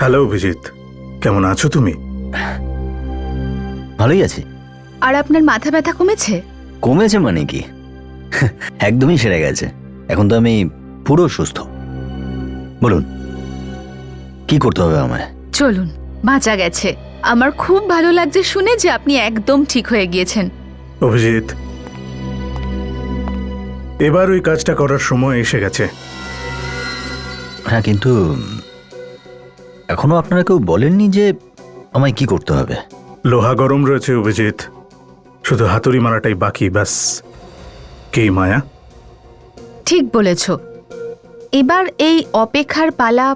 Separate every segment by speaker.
Speaker 1: Hello Abhijit, কেমন আছো তুমি?
Speaker 2: ভালোই আছি।
Speaker 3: আর আপনার মাথা ব্যথা কমেছে?
Speaker 2: কমেছে মানে কি, একদমই সেরে গেছে। এখন তো আমি পুরো সুস্থ। বলুন কি করতে হবে আমায়?
Speaker 3: চলুন, বাঁচা গেছে। আমার খুব ভালো লাগছে শুনে যে আপনি একদম ঠিক হয়ে গিয়েছেন।
Speaker 1: অভিজিৎ, এবার ওই কাজটা করার সময় এসে গেছে।
Speaker 2: হ্যাঁ, কিন্তু এখনো আপনারা কেউ বলেননি যে আমায় কি করতে হবে।
Speaker 1: লোহা গরম রয়েছে অভিজিৎ, শুধু হাতুড়ি মারাটাই বাকি, ব্যাস। কি মায়া?
Speaker 3: ঠিক বলেছ। এবার এই অপেক্ষার পালা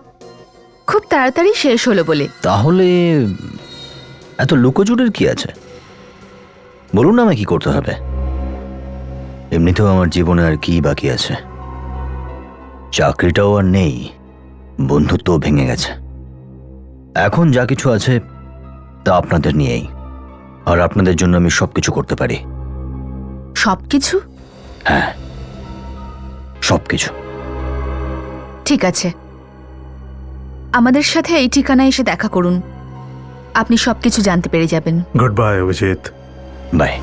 Speaker 3: খুব তাড়াতাড়ি শেষ হলো বলে।
Speaker 2: তাহলে এত লুকোচুরের কি আছে? বলুন না আমায় কি করতে হবে। এমনিতেও আমার জীবনে আর কি বাকি আছে? চাকরিটাও আর নেই, বন্ধুত্বও ভেঙে গেছে। এখন যা কিছু আছে তা আপনাদের নিয়েই, আর আপনাদের জন্য আমি সবকিছু করতে পারি।
Speaker 3: সবকিছু?
Speaker 2: হ্যাঁ, সবকিছু।
Speaker 3: ঠিক আছে, আমাদের সাথে এই ঠিকানায় এসে দেখা করুন। আপনি সবকিছু জানতে পেরে যাবেন।
Speaker 1: Good bye Abhijit.
Speaker 2: বাই।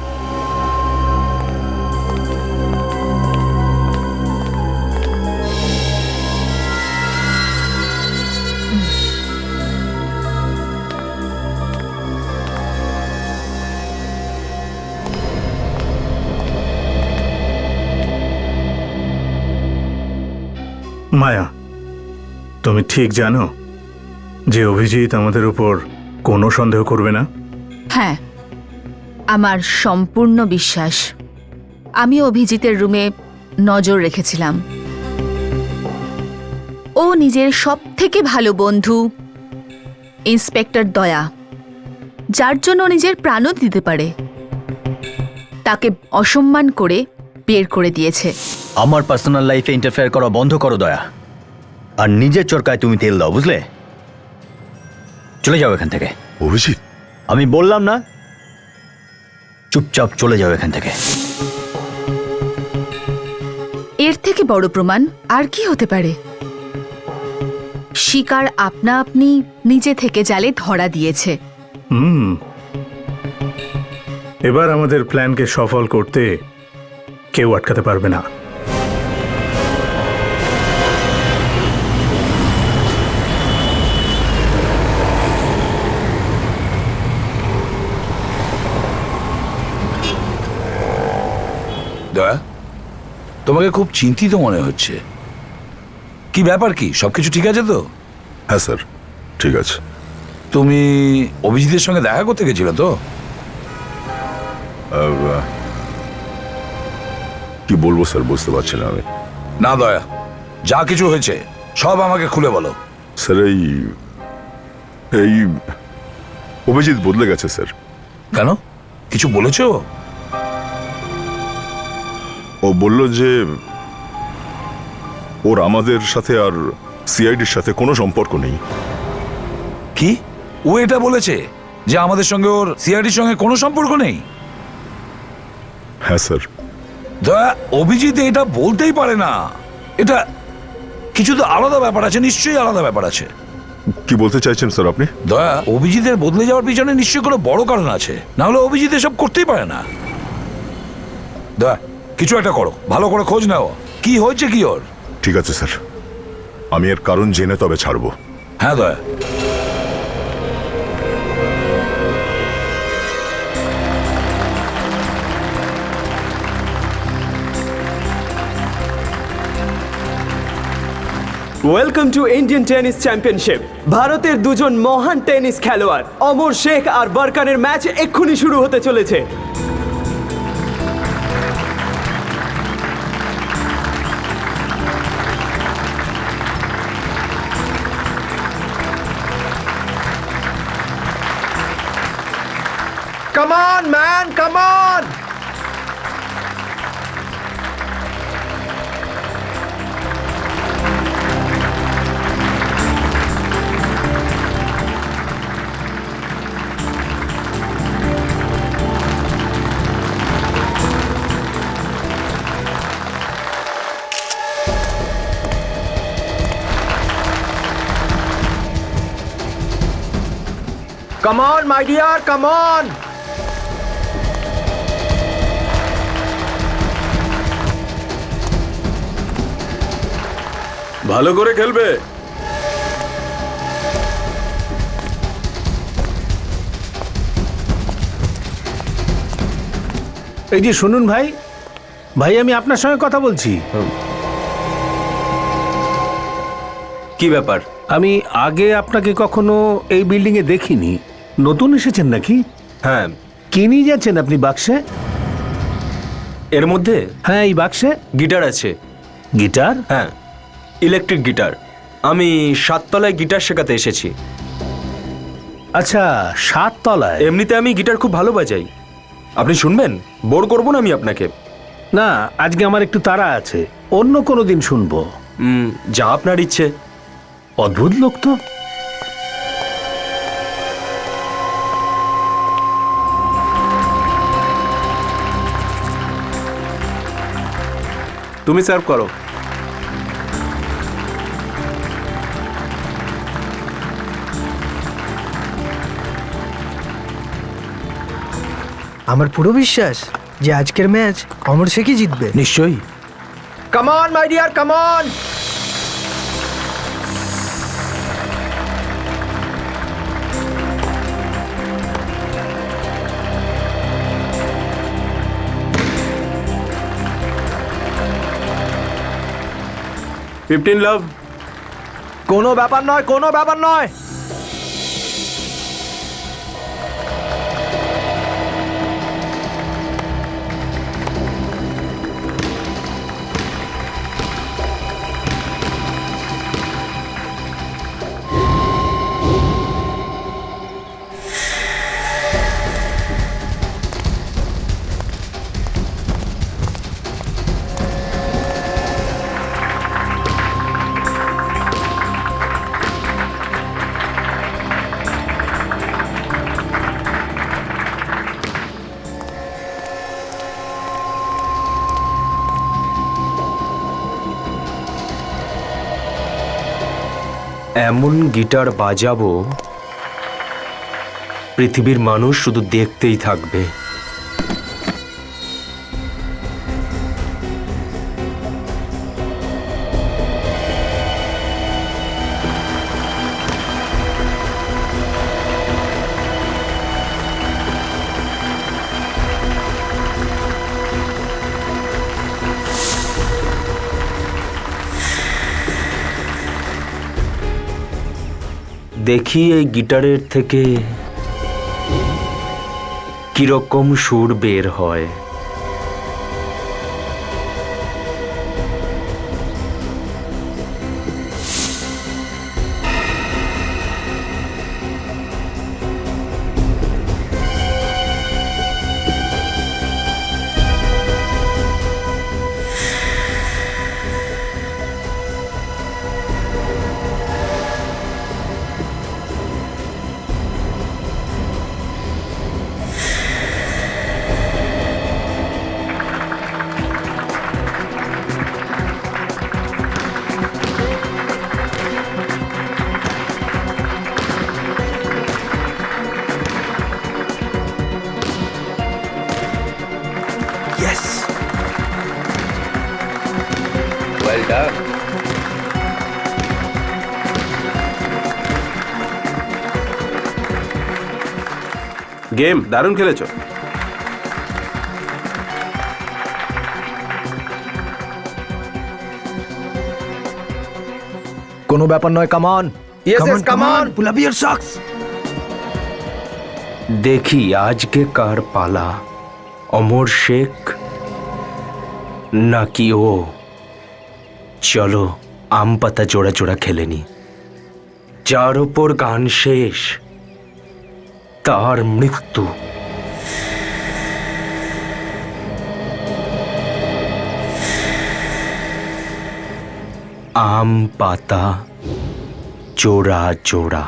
Speaker 1: মায়া, তুমি ঠিক জানো যে অভিজিৎ আমাদের উপর কোনো সন্দেহ করবে না?
Speaker 3: হ্যাঁ, আমার সম্পূর্ণ বিশ্বাস। আমি অভিজিতের রুমে নজর রেখেছিলাম। ও নিজের সবথেকে ভালো বন্ধু ইন্সপেক্টর দয়া, যার জন্য নিজের প্রাণও দিতে পারে, তাকে অসম্মান করে বের করে দিয়েছে।
Speaker 2: আমার পার্সোনাল লাইফে ইন্টারফেয়ার করা বন্ধ করো দয়া, আর নিজের চরকায় তুমি তেল দাও, বুঝলে? চলে যাও এখান থেকে।
Speaker 4: অভিজিৎ,
Speaker 2: আমি বললাম না, চুপচাপ চলে যাও এখান থেকে।
Speaker 3: এর থেকে বড় প্রমাণ আর কি হতে পারে? শিকার আপনা আপনি নিজে থেকে জালে ধরা দিয়েছে।
Speaker 1: এবার আমাদের প্ল্যানকে সফল করতে কেউ আটকাতে পারবে না।
Speaker 5: দয়া, তোমাকে খুব চিন্তিত মনে হচ্ছে। কি ব্যাপার, কি সবকিছু ঠিক আছে তো?
Speaker 4: হ্যাঁ স্যার, ঠিক আছে।
Speaker 5: তুমি অভিজিতের সঙ্গে দেখা করতে গেছিলে তো?
Speaker 4: কি বলবো স্যার, বুঝতে পারছি না আমি।
Speaker 5: না দয়া, যা কিছু হয়েছে সব আমাকে খুলে বলো।
Speaker 4: স্যার, এই অভিজিৎ বদলে গেছে স্যার।
Speaker 5: কেন, কিছু বলেছো?
Speaker 4: ও বলল যে ওর আমাদের সাথে আর সিআইডির সাথে কোনো সম্পর্ক নেই।
Speaker 5: কি, ও এটা বলেছে যে আমাদের সঙ্গে ওর সিআইডির সঙ্গে কোনো সম্পর্ক নেই?
Speaker 4: হ্যাঁ স্যার।
Speaker 5: দয়া, অভিজিৎ এটা বলতেই পারে না। এটা কিছু তো আলাদা ব্যাপার আছে, নিশ্চয়ই আলাদা ব্যাপার আছে।
Speaker 4: কি বলতে চাইছেন স্যার আপনি?
Speaker 5: দয়া, অভিজিতের বদলে যাওয়ার পিছনে নিশ্চয়ই কোনো বড় কারণ আছে, না হলে অভিজিৎ এসব করতেই পারে না। দয়া, কিছু একটা করো, ভালো করে খোঁজ নাও, কি হয়েছে কি ওর।
Speaker 4: ঠিক আছে স্যার, আমি এর কারণ জেনে তবে ছাড়বো।
Speaker 5: হ্যাঁ দয়া।
Speaker 6: Welcome to Indian tennis championship. ভারতের দুজন মহান টেনিস খেলোয়াড় অমর শেখ আর বারকানের ম্যাচ এক্ষুনি শুরু হতে চলেছে।
Speaker 7: Come on, man, come on! Come on, my dear, come on!
Speaker 4: ভালো করে খেলবে।
Speaker 8: এই যে শুনুন ভাই, ভাই আমি আপনার সঙ্গে কথা বলছি।
Speaker 6: কি ব্যাপার?
Speaker 8: আমি আগে আপনাকে কখনো এই বিল্ডিং এ দেখিনি, নতুন এসেছেন নাকি?
Speaker 6: হ্যাঁ,
Speaker 8: কি নিয়ে যাচ্ছেন আপনি বাক্সে?
Speaker 6: এর মধ্যে
Speaker 8: হ্যাঁ, এই বাক্সে
Speaker 6: গিটার আছে।
Speaker 8: গিটার?
Speaker 6: হ্যাঁ, ইলেকট্রিক গিটার। আমি 7 তলায় গিটার শেখাতে এসেছি।
Speaker 8: আচ্ছা, 7 তলায়?
Speaker 6: এমনিতে আমি গিটার খুব ভালো বাজাই। আপনি শুনবেন? বোর করবো না আমি আপনাকে।
Speaker 8: না, আজকে আমার একটু তাড়া আছে, অন্য কোনো দিন শুনবো।
Speaker 6: যা আপনার ইচ্ছে।
Speaker 8: অদ্ভুত লোক তো।
Speaker 6: তুমি সার্ভ করো।
Speaker 9: আমার পুরো বিশ্বাস যে আজকের ম্যাচ অমর শেখই জিতবে।
Speaker 8: নিশ্চয়ই।
Speaker 7: Come on, my dear, come on!
Speaker 6: লাভ।
Speaker 7: কোনো ব্যাপার নয়, কোনো ব্যাপার নয়।
Speaker 6: এমন গিটার বাজাবো পৃথিবীর মানুষ শুধু দেখতেই থাকবে। দেখি এই গিটারের থেকে কিরকম সুর বের হয়। গেম দারুণ খেলেছো।
Speaker 7: কোনো ব্যাপার নয়, come on! Yes, yes, come on!
Speaker 9: Pull up your socks.
Speaker 6: দেখি আজকে কার পালা, অমর শেখ নাকি ও। চলো আম পাতা জোড়া জোড়া খেলে নি। যার ওপর গান শেষ তার মৃত্যু। আম পাতা জোড়া জোড়া,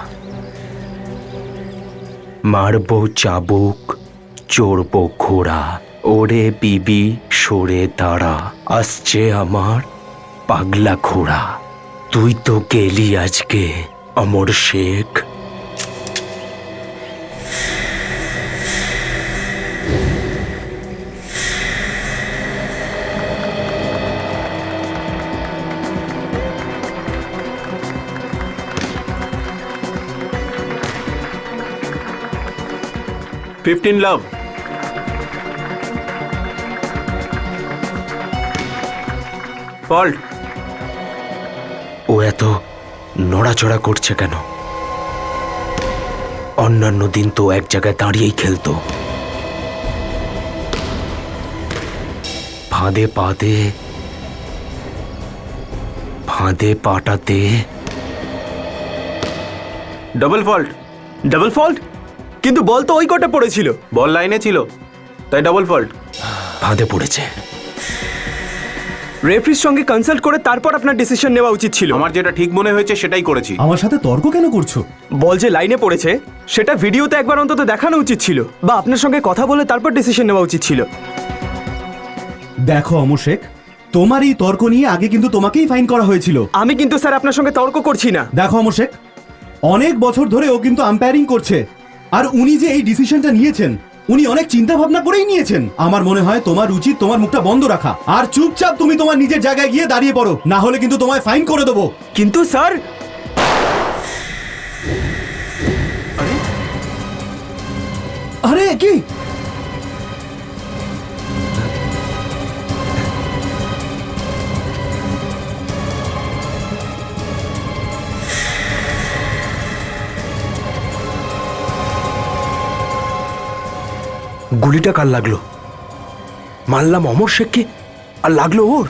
Speaker 6: মারবো চাবুক, চড়বো ঘোড়া। ওরে বিবি সরে দাঁড়া, আসছে আমার পাগলা ঘোড়া। তুই তো গেলি আজকে অমর শেখ।
Speaker 10: 15 লাভ। ফল্ট।
Speaker 6: ও এত নড়াচড়া করছে কেন? অন্যান্য দিন তো এক জায়গায় দাঁড়িয়েই খেলতো। ফাঁদে পাতে ফাঁদে পাটাতে।
Speaker 10: Double fault.
Speaker 7: Double fault? কিন্তু বল তো ওই কোর্টে পড়েছিল।
Speaker 10: বল লাইনে ছিল, তাই ডাবল ফল্ট।
Speaker 6: ফাঁদে পড়েছে।
Speaker 7: রেফারির সঙ্গে কনসাল্ট করে তারপর আপনার ডিসিশন নেওয়া উচিত ছিল।
Speaker 10: আমার যেটা ঠিক মনে হয়েছে সেটাই করেছি।
Speaker 11: আমার সাথে তর্ক কেন করছো?
Speaker 7: বল যে লাইনে পড়েছে সেটা ভিডিওতে একবার অন্তত দেখানো উচিত ছিল, বা আপনার সঙ্গে কথা বলে তারপর ডিসিশন নেওয়া উচিত ছিল।
Speaker 11: দেখো অমর শেখ, তোমার এই তর্ক নিয়ে আগে কিন্তু তোমাকেই ফাইন করা হয়েছিল।
Speaker 7: আমি কিন্তু স্যার আপনার সঙ্গে তর্ক করছি না।
Speaker 11: দেখো অমর শেখ, অনেক বছর ধরে ও কিন্তু আম্পায়ারিং করছে, আর উনি যে এই ডিসিশনটা নিয়েছেন উনি অনেক চিন্তা ভাবনা করেই নিয়েছেন। আমার মনে হয় তোমার উচিত তোমার মুখটা বন্ধ রাখা আর চুপচাপ তুমি তোমার নিজের জায়গায় গিয়ে দাঁড়িয়ে পড়ো, না হলে কিন্তু তোমায় ফাইন করে দেবো।
Speaker 7: কিন্তু স্যার,
Speaker 11: আরে কি
Speaker 6: গুলিটা কার লাগলো? মারলাম অমর শেখকে আর লাগলো ওর।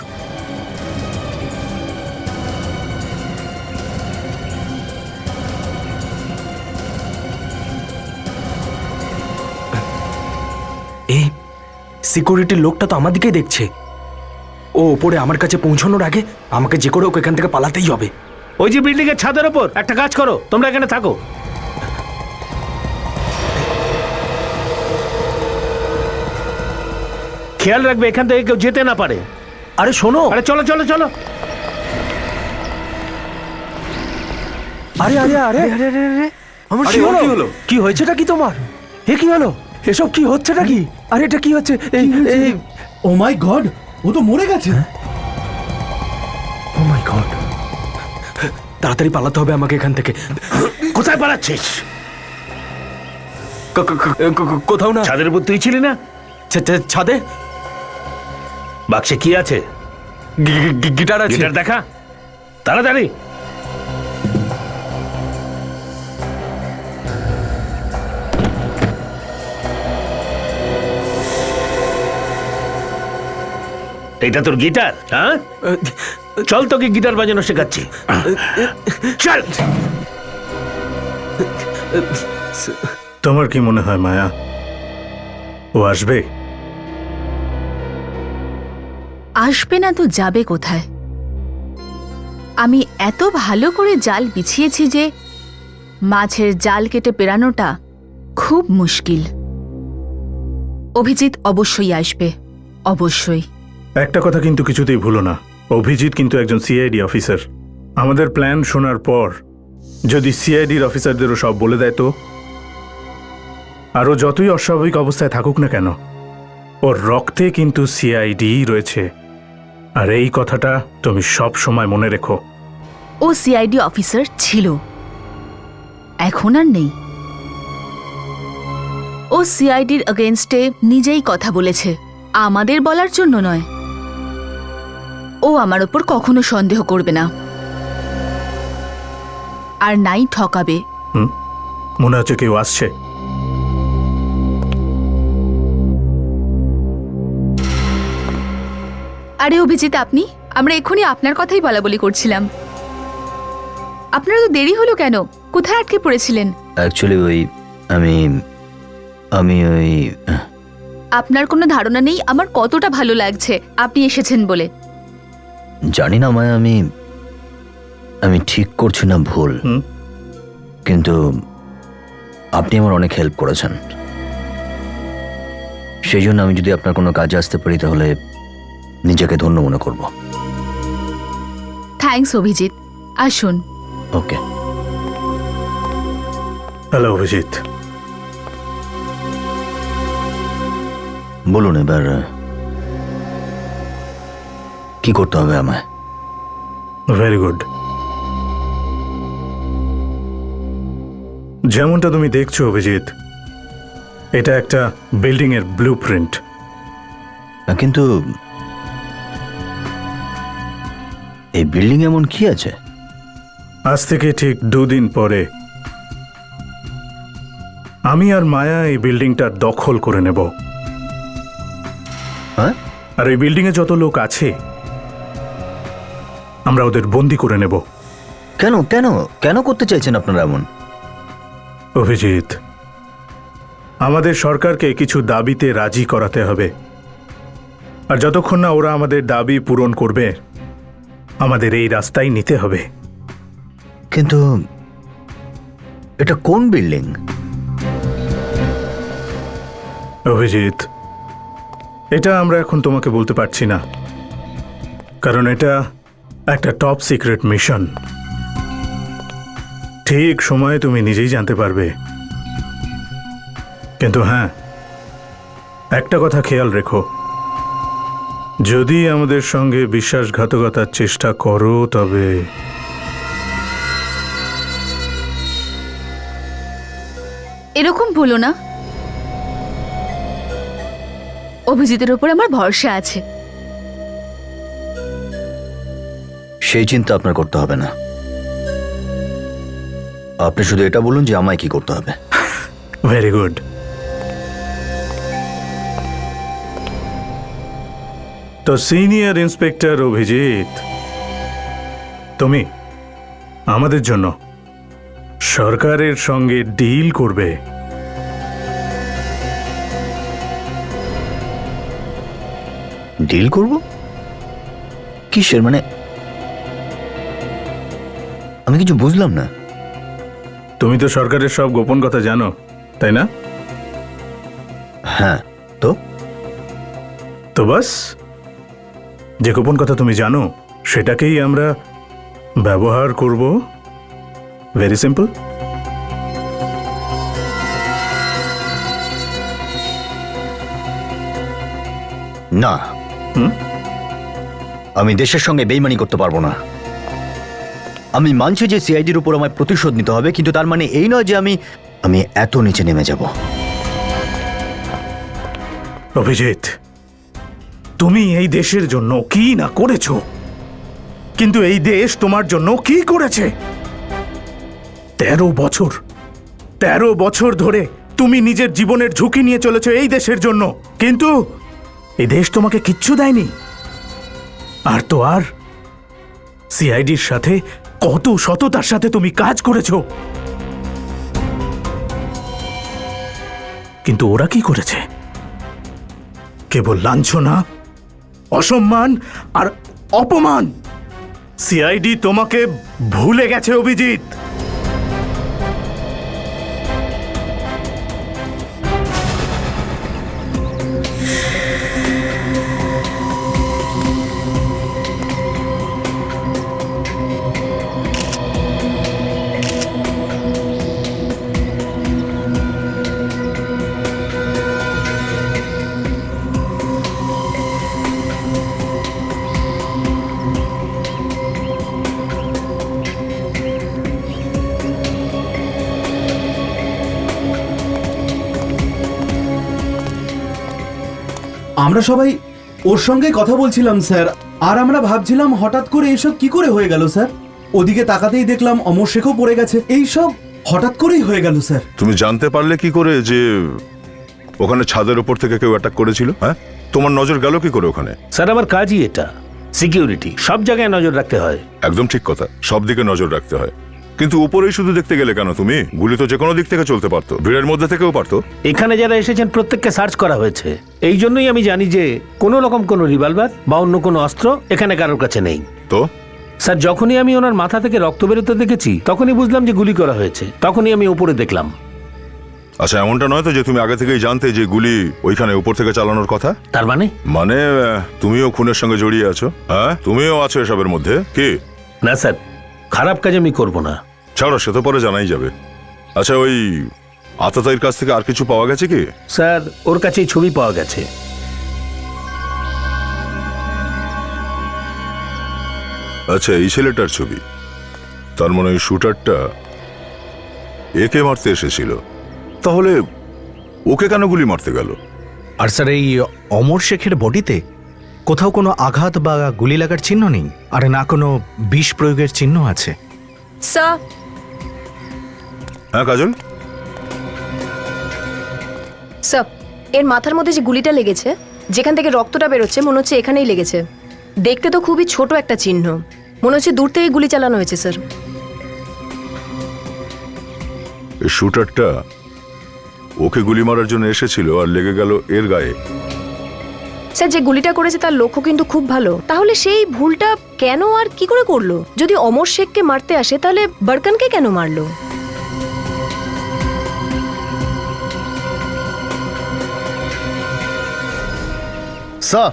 Speaker 6: এই সিকিউরিটির লোকটা তো আমার দিকেই দেখছে। ও ওপরে আমার কাছে পৌঁছানোর আগে আমাকে যে করে ওকে এখান থেকে পালাতেই হবে।
Speaker 8: ওই যে বিল্ডিং এর ছাদের ওপর একটা কাজ করো, তোমরা এখানে থাকো। খেয়াল রাখবে এখান থেকে কেউ যেতে না পারে।
Speaker 7: আরে শোনো,
Speaker 8: আরে চলো চলো চলো।
Speaker 7: আরে আরে আরে আরে আরে আরে আমার
Speaker 10: আরে,
Speaker 7: কি
Speaker 10: ওর
Speaker 7: হলো?
Speaker 10: কি হলো?
Speaker 7: কি হয়েছেটা কি তোমার? এ কি হলো? এসব কি হচ্ছেটা কি? আরে এটা কি হচ্ছে? এই এই
Speaker 11: ও মাই গড, ও তো মরে গেছে।
Speaker 7: ও মাই গড,
Speaker 6: তাড়াতাড়ি পালাতে হবে আমাকে এখান থেকে।
Speaker 8: কোথায় পালাচ্ছিস?
Speaker 6: কোথাও না।
Speaker 8: ছাদের উপর তুই ছিলি না?
Speaker 6: ছাদে
Speaker 8: বাক্সে কি আছে?
Speaker 6: গিটার আছে।
Speaker 8: গিটার দেখা তাড়াতাড়ি। এটা তোর গিটার? হ্যাঁ, চল তোকে গিটার বাজানো শেখাচ্ছি। চল।
Speaker 1: তোমার কি মনে হয় মায়া, ও আসবে?
Speaker 3: আসবে না তো যাবে কোথায়? আমি এত ভালো করে জাল বিছিয়েছি যে মাছের জাল কেটে পেরানোটা খুব মুশকিল। অভিজিৎ অবশ্যই আসবে, অবশ্যই।
Speaker 1: একটা কথা কিন্তু কিছুতেই ভুলো না, অভিজিৎ কিন্তু একজন সিআইডি অফিসার। আমাদের প্ল্যান শোনার পর যদি সিআইডির অফিসারদেরও সব বলে দেয় তো? আর ও যতই অস্বাভাবিক অবস্থায় থাকুক না কেন, ওর রক্তে কিন্তু সিআইডি রয়েছে। আর এই কথাটা তুমি সব সময় মনে রেখো।
Speaker 3: ও সিআইডি অফিসার ছিল, এখন আর নেই। ও সিআইডির এগেইনস্টে নিজেই কথা বলেছে, আমাদের বলার জন্য নয়। ও আমার ওপর কখনো সন্দেহ করবে না, আর নাই ঠকাবে।
Speaker 1: মনে হচ্ছে কেউ আসছে।
Speaker 3: আরে অভিজিৎ, আপনি? আমরা এখনই আপনার কথাই বলাবলি করছিলাম। আপনার তো দেরি হলো কেন? কোথায় আটকে পড়েছিলেন?
Speaker 2: অ্যাকচুয়ালি ওই আমি ওই
Speaker 3: আপনার কোনো ধারণা নেই আমার কতটা ভালো লাগছে আপনি এসেছেন বলে।
Speaker 2: জানি না মায়া, আমি ঠিক করছি না ভুল, কিন্তু আপনি আমার অনেক হেল্প করেছেন। সেই জন্য আমি যদি আপনার কোনো কাজে আসতে পারি তাহলে নিজেকে ধন্য মনে করব।
Speaker 3: থ্যাঙ্কস অভিজিৎ, আসুন।
Speaker 2: ওকে।
Speaker 1: হ্যালো অভিজিৎ।
Speaker 2: বলুন এবার কি করতে হবে আমায়?
Speaker 1: Very good. যেমনটা তুমি দেখছো অভিজিৎ, এটা একটা বিল্ডিং এর ব্লু প্রিন্ট।
Speaker 2: কিন্তু এই বিল্ডিং এমন কি আছে?
Speaker 1: আজ থেকে ঠিক 2 দিন পরে আমি আর মায়া এই বিল্ডিংটা দখল করে নেব।
Speaker 2: হ্যাঁ?
Speaker 1: আর এই বিল্ডিং এ যত লোক আছে আমরা ওদের বন্দি করে নেব।
Speaker 2: কেন কেন কেন করতে চাইছেন আপনারা এমন?
Speaker 1: অভিজিৎ, আমাদের সরকারকে কিছু দাবিতে রাজি করাতে হবে, আর যতক্ষণ না ওরা আমাদের দাবি পূরণ করবে আমাদের এই রাস্তায় নিতে হবে।
Speaker 2: কিন্তু এটা কোন বিল্ডিং?
Speaker 1: অভিজিৎ, এটা আমরা এখন তোমাকে বলতে পারছি না, কারণ এটা একটা টপ সিক্রেট মিশন। ঠিক সময়ে তুমি নিজেই জানতে পারবে। কিন্তু হ্যাঁ, একটা কথা খেয়াল রেখো, যদি আমাদের সঙ্গে বিশ্বাসঘাতকতার চেষ্টা করো তবে
Speaker 3: এরকম বলো না, অভিজিতের ওপর আমার ভরসা আছে।
Speaker 2: সেই চিন্তা আপনার করতে হবে না। আপনি শুধু এটা বলুন যে আমায় কি করতে হবে।
Speaker 1: Very good. তো সিনিয়র ইন্সপেক্টর অভিজিৎ, তুমি আমাদের জন্য সরকারের সঙ্গে ডিল করবে।
Speaker 2: ডিল করব? কিসের? মানে আমি কিছু বুঝলাম না।
Speaker 1: তুমি তো সরকারের সব গোপন কথা জানো, তাই না?
Speaker 2: হ্যাঁ, তো
Speaker 1: তো বাস, যে গোপন কথা তুমি জানো সেটাকেই আমরা ব্যবহার করব। Very simple.
Speaker 2: না, আমি দেশের সঙ্গে বেইমানি করতে পারবো না। আমি মানছি যে সিআইডির উপর আমায় প্রতিশোধ নিতে হবে, কিন্তু তার মানে এই নয় যে আমি এত নিচে নেমে যাব।
Speaker 1: অভিজিৎ, তুমি এই দেশের জন্য কি না করেছো, কিন্তু এই দেশ তোমার জন্য কি করেছে? 13 বছর ধরে তুমি নিজের জীবনের ঝুঁকি নিয়ে চলেছো এই দেশের জন্য, কিন্তু এই দেশ তোমাকে কিচ্ছু দেয়নি। আর তো আর সিআইডির সাথে কত সততার সাথে তুমি কাজ করেছো, কিন্তু ওরা কি করেছে? কেবল লাঞ্ছনা, অসম্মান আর অপমান। সিআইডি তোমাকে ভুলে গেছে অভিজিৎ।
Speaker 11: আমরা সবাই ওর সঙ্গে কথা বলছিলাম স্যার, আর আমরা ভাবছিলাম হঠাৎ করে এইসব কি করে হয়ে গেল স্যার। ওদিকে তাকাতেই দেখলাম অমর শেখও পড়ে গেছে। এইসব হঠাৎ করেই হয়ে গেল স্যার।
Speaker 4: তুমি জানতে পারলে কি করে যে ওখানে ছাদের উপর থেকে কেউ অ্যাটাক করেছিল? হ্যাঁ, তোমার নজর গেল কি করে ওখানে?
Speaker 8: স্যার আমার কাজই এটা, সিকিউরিটি, সব জায়গায় নজর রাখতে হয়।
Speaker 4: একদম ঠিক কথা, সব দিকে নজর রাখতে হয়। কিন্তু উপরেই শুধু দেখতে গেলে কেন তুমি? গুলি তো যে কোনো দিক থেকে চলতে পারতো, ভিড়ের মধ্যে থেকেও পারতো।
Speaker 8: এখানে যারা এসেছেন প্রত্যেককে সার্চ করা হয়েছে, এই জন্যই আমি জানি যে কোনো রকম কোনো রিভলভার বা অন্য কোনো অস্ত্র এখানে কারোর কাছে নেই।
Speaker 4: তো
Speaker 8: স্যার, যখনই আমি ওনার মাথা থেকে রক্ত বেরোতে দেখেছি তখনই বুঝলাম যে গুলি করা হয়েছে, তখনই আমি উপরে দেখলাম।
Speaker 4: আচ্ছা, এমনটা নয় তো যে তুমি আগে থেকেই জানতে যে গুলি ওইখানে উপর থেকে চালানোর কথা?
Speaker 8: তার মানে
Speaker 4: মানে তুমিও খুনের সঙ্গে জড়িয়ে আছো? হ্যাঁ, তুমিও আছো এসবের মধ্যে? কি
Speaker 8: না স্যার, খারাপ কাজ আমি করব না।
Speaker 4: ছাড়ো, সে তো পরে জানাই যাবে। আচ্ছা, ওই আততায়ীর কাছ থেকে আর কিছু পাওয়া গেছে কি?
Speaker 8: স্যার, ওর কাছেই ছবি পাওয়া গেছে।
Speaker 4: আচ্ছা, এই ছেলেটার ছবি। তার মনে ওই শুটারটা একে মারতে এসেছিল। তাহলে ওকে কেন গুলি মারতে গেল?
Speaker 12: আর স্যার এই অমর শেখের বডিতে কোথাও কোনো আঘাত বা গুলি লাগার চিহ্ন নেই, আর না কোনো বিষ প্রয়োগের চিহ্ন আছে।
Speaker 3: স্যার,
Speaker 4: হ্যাঁ কাজল,
Speaker 13: স্যার, এর মাথার মধ্যে যে গুলিটা লেগেছে, যেখান থেকে রক্তটা বেরোচ্ছে, মনে হচ্ছে এখানেই লেগেছে। দেখতে তো খুবই ছোট একটা চিহ্ন, মনে হচ্ছে দূর থেকে গুলি চালানো হয়েছে স্যার।
Speaker 4: এই শুটারটা ওকে গুলি মারার জন্য এসেছিল আর লেগে গেল এর গায়ে।
Speaker 13: স্যার, যে গুলিটা করেছে তার লক্ষ্য কিন্তু খুব ভালো, তাহলে সেই ভুলটা কেন আর কি করে করলো? যদি অমর শেখকে মারতে আসে তাহলে বরকনকে কেন মারলো?
Speaker 12: স্যার,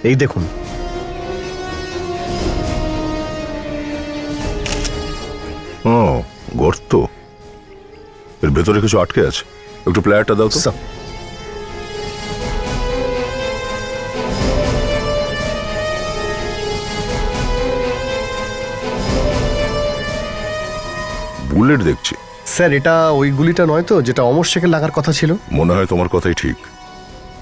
Speaker 12: এই দেখুন।
Speaker 4: ও, গর্ত। এর ভেতরে কিছু আটকে আছে, একটু প্লেয়ারটা দাও তো।
Speaker 12: স্যার,
Speaker 4: বুলেট দেখছি।
Speaker 12: স্যার এটা ওই গুলিটা নয় তো যেটা অমর শেখের লাগার কথা ছিল?
Speaker 4: মনে হয় তোমার কথাই ঠিক।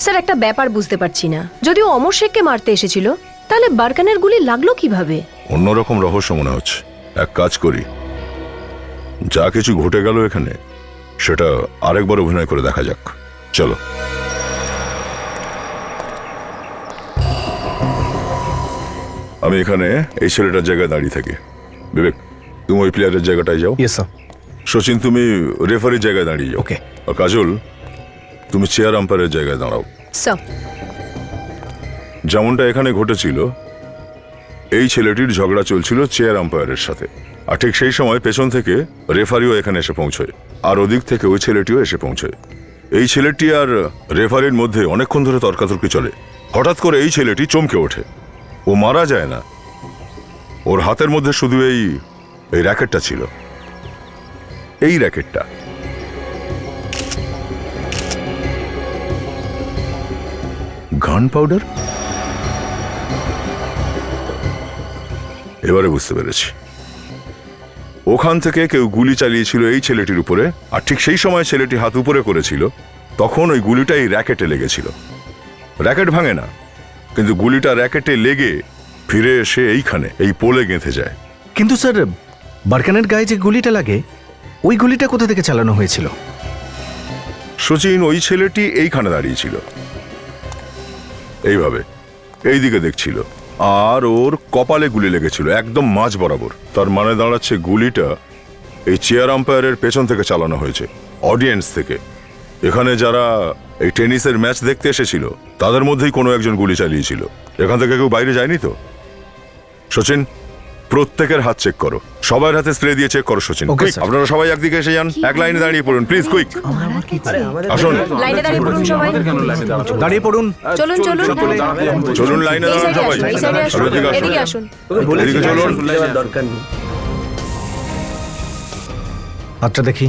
Speaker 13: স্যার, একটা ব্যাপার বুঝতে পারছি না, যদিও অমর শেখকে মারতে এসেছিল, তাহলে বারকানের গুলি লাগলো কিভাবে?
Speaker 4: অন্যরকম রহস্য মনে হচ্ছে। এক কাজ করি, যা কিছু ঘটে গেল এখানে সেটা আরেকবার অভিনয় করে দেখা যাক। চলো। আমি এখানে এই ছেলেটার জায়গায় দাঁড়িয়ে থাকি। বিবেক, তুমি ওই প্লেয়ারের জায়গাটায় যাও।
Speaker 12: Yes sir.
Speaker 4: সচিন, তুমি রেফারির জায়গায় দাঁড়িয়ে যাও।
Speaker 12: ওকে।
Speaker 4: আর কাজল, তুমি চেয়ার আম্পায়ারের জায়গায় দাঁড়াও।
Speaker 13: স্যার,
Speaker 4: যেমনটা এখানে ঘটেছিল, এই ছেলেটির ঝগড়া চলছিল চেয়ার আম্পায়ারের সাথে, আর ঠিক সেই সময় পেছন থেকে রেফারিও এখানে এসে পৌঁছয়, আর ওদিক থেকে ওই ছেলেটিও এসে পৌঁছয়। এই ছেলেটি আর রেফারির মধ্যে অনেকক্ষণ ধরে তর্কাতর্কি চলে। হঠাৎ করে এই ছেলেটি চমকে ওঠে। ও মারা যায় না, ওর হাতের মধ্যে শুধু এই র্যাকেটটা ছিল, এই র্যাকেটটা। গান পাউডার? এবারে বুঝতে পেরেছি, ওখান থেকে কেউ গুলি চালিয়েছিল এই ছেলেটির উপরে, আর ঠিক সেই সময় ছেলেটি হাত উপরে করেছিল, তখন ওই গুলিটা এই র্যাকেটে লেগেছিল। র্যাকেট ভাঙে না, কিন্তু গুলিটা র্যাকেটে লেগে ফিরে এসে এইখানে এই পোলে গেঁথে যায়।
Speaker 12: কিন্তু স্যার, বারকানের গায়ে যে গুলিটা লাগে, ওই গুলিটা কোথা থেকে চালানো হয়েছিল?
Speaker 4: সচিন, ওই ছেলেটি এইখানে দাঁড়িয়েছিল, এইভাবে এই দিকে দেখছিল, আর ওর কপালে গুলি লেগেছিল একদম মাঝ বরাবর। তার মানে দাঁড়াচ্ছে গুলিটা এই চেয়ার আম্পায়ারের পেছন থেকে চালানো হয়েছে, অডিয়েন্স থেকে। এখানে যারা এই টেনিসের ম্যাচ দেখতে এসেছিল তাদের মধ্যেই কোনো একজন গুলি চালিয়েছিল। এখান থেকে কেউ বাইরে যায়নি তো? সচিন, প্রত্যেকের হাত চেক করো, সবার হাতে স্প্রে দিয়ে চেক করো। Sachin,
Speaker 12: Okay,
Speaker 4: quick,
Speaker 12: sir.
Speaker 4: আপনারা সবাই একদিকে এসে যান, এক লাইনে দাঁড়িয়ে পড়ুন প্লিজ, কুইক। আসুন,
Speaker 13: লাইনে দাঁড়িয়ে পড়ুন সবাই।
Speaker 12: দাঁড়িয়ে পড়ুন।
Speaker 13: চলুন চলুন,
Speaker 4: চলুন, লাইনে
Speaker 13: এই
Speaker 4: দাঁড়ান
Speaker 13: সাইডে
Speaker 4: সবাই।
Speaker 13: আসুন, এই সাইডে আসুন,
Speaker 4: আর ওদিকে আসুন।
Speaker 13: এদিকে আসুন।
Speaker 4: এদিকে চলুন।
Speaker 6: দরকার নেই।
Speaker 12: হাতটা দেখি।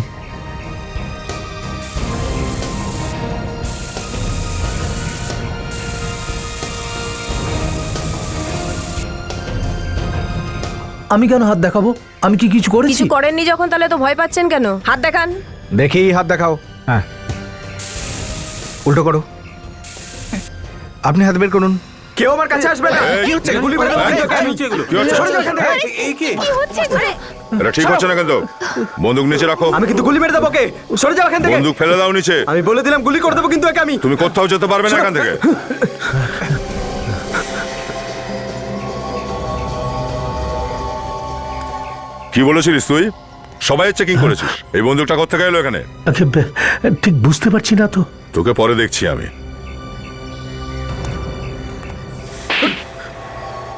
Speaker 9: আমি কেন হাত দেখাবো? আমি কি কিছু করেছি?
Speaker 13: কিছু করেননি যখন, তাহলে তো ভয় পাচ্ছেন কেন? হাত দেখান।
Speaker 12: দেখি, হাত দেখাও। হ্যাঁ, উল্টো করো। আপনি হাত বের করুন।
Speaker 7: কেউ আমার কাছে আসবে না।
Speaker 4: এই,
Speaker 7: কি হচ্ছে? গুলি মেরে দেবো কিন্তু আমি।
Speaker 4: কি হচ্ছে?
Speaker 7: সরে যাও এখান থেকে।
Speaker 13: কি হচ্ছে এখানে?
Speaker 4: এটা ঠিক হচ্ছে না কিন্তু। বন্দুক নিচে রাখো।
Speaker 7: আমি কিন্তু গুলি মেরে দেবো ওকে। সরে যাও এখান থেকে।
Speaker 4: বন্দুক ফেলে দাও নিচে।
Speaker 7: আমি বলে দিলাম গুলি করে দেবো কিন্তু একে আমি।
Speaker 4: তুমি কোথাও যেতে পারবে না এখান থেকে। কি বলেছিলিস তুই? সবাই চেকিং করেছিস, এই বন্দুকটা কোথা এলো এখানে?
Speaker 8: আচ্ছা, ঠিক বুঝতে পারছি না তো।
Speaker 4: তোকে পরে দেখছি আমি।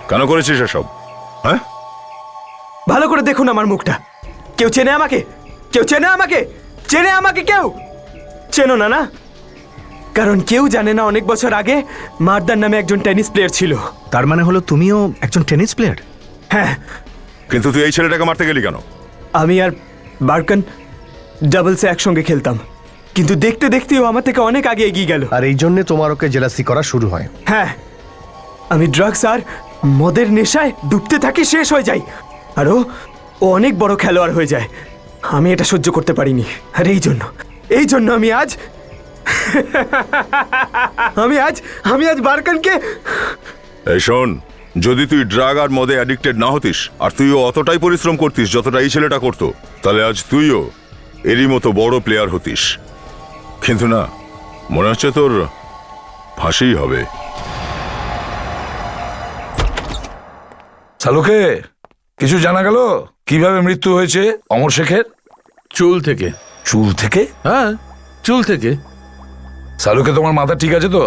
Speaker 4: কেন করেছিস এসব? হ্যাঁ,
Speaker 7: ভালো করে দেখুন আমার মুখটা। কেউ চেনে আমাকে? কেউ চেনে আমাকে? চেনে আমাকে কেউ? চেনো না, না? কারণ কেউ জানে না অনেক বছর আগে মারদার নামে একজন টেনিস প্লেয়ার ছিল।
Speaker 12: তার মানে হলো তুমিও একজন টেনিস প্লেয়ার?
Speaker 7: হ্যাঁ,
Speaker 4: কিন্তু তুই এই ছেলেটাকে মারতে গেলি কেন?
Speaker 7: আমি আর বারকান ডাবলসে একসঙ্গে খেলতাম, কিন্তু দেখতে দেখতেও আমার থেকে অনেক আগে এগিয়ে গেল।
Speaker 12: আর এই জন্য তোমার ওকে জেলাসি করা শুরু হয়?
Speaker 7: হ্যাঁ, আমি ড্রাগস আর মদের নেশায় ডুবতে থাকি, শেষ হয়ে যাই, আর ও অনেক বড় খেলোয়াড় হয়ে যায়। আমি এটা সহ্য করতে পারিনি, আর এই জন্য আমি আজ আমি আজ বারকানকে।
Speaker 4: এই শোন, যদি তুই ড্রাগ আর মদে অ্যাডিক্টেড না হতিস আর তুইও অতটাই পরিশ্রম করতিস যতটা এই ছেলেটা করতো, তাহলে আজ তুইও এরই মতো বড় প্লেয়ার হতিস। কিন্তু না, মনে হচ্ছে তোর ফাঁসিই হবে।
Speaker 5: শালুকে, কিছু জানা গেল কিভাবে মৃত্যু হয়েছে অমর শেখের?
Speaker 8: চুল থেকে।
Speaker 5: চুল থেকে?
Speaker 8: হ্যাঁ, চুল থেকে।
Speaker 5: শালুকে, তোমার মাথা ঠিক আছে তো?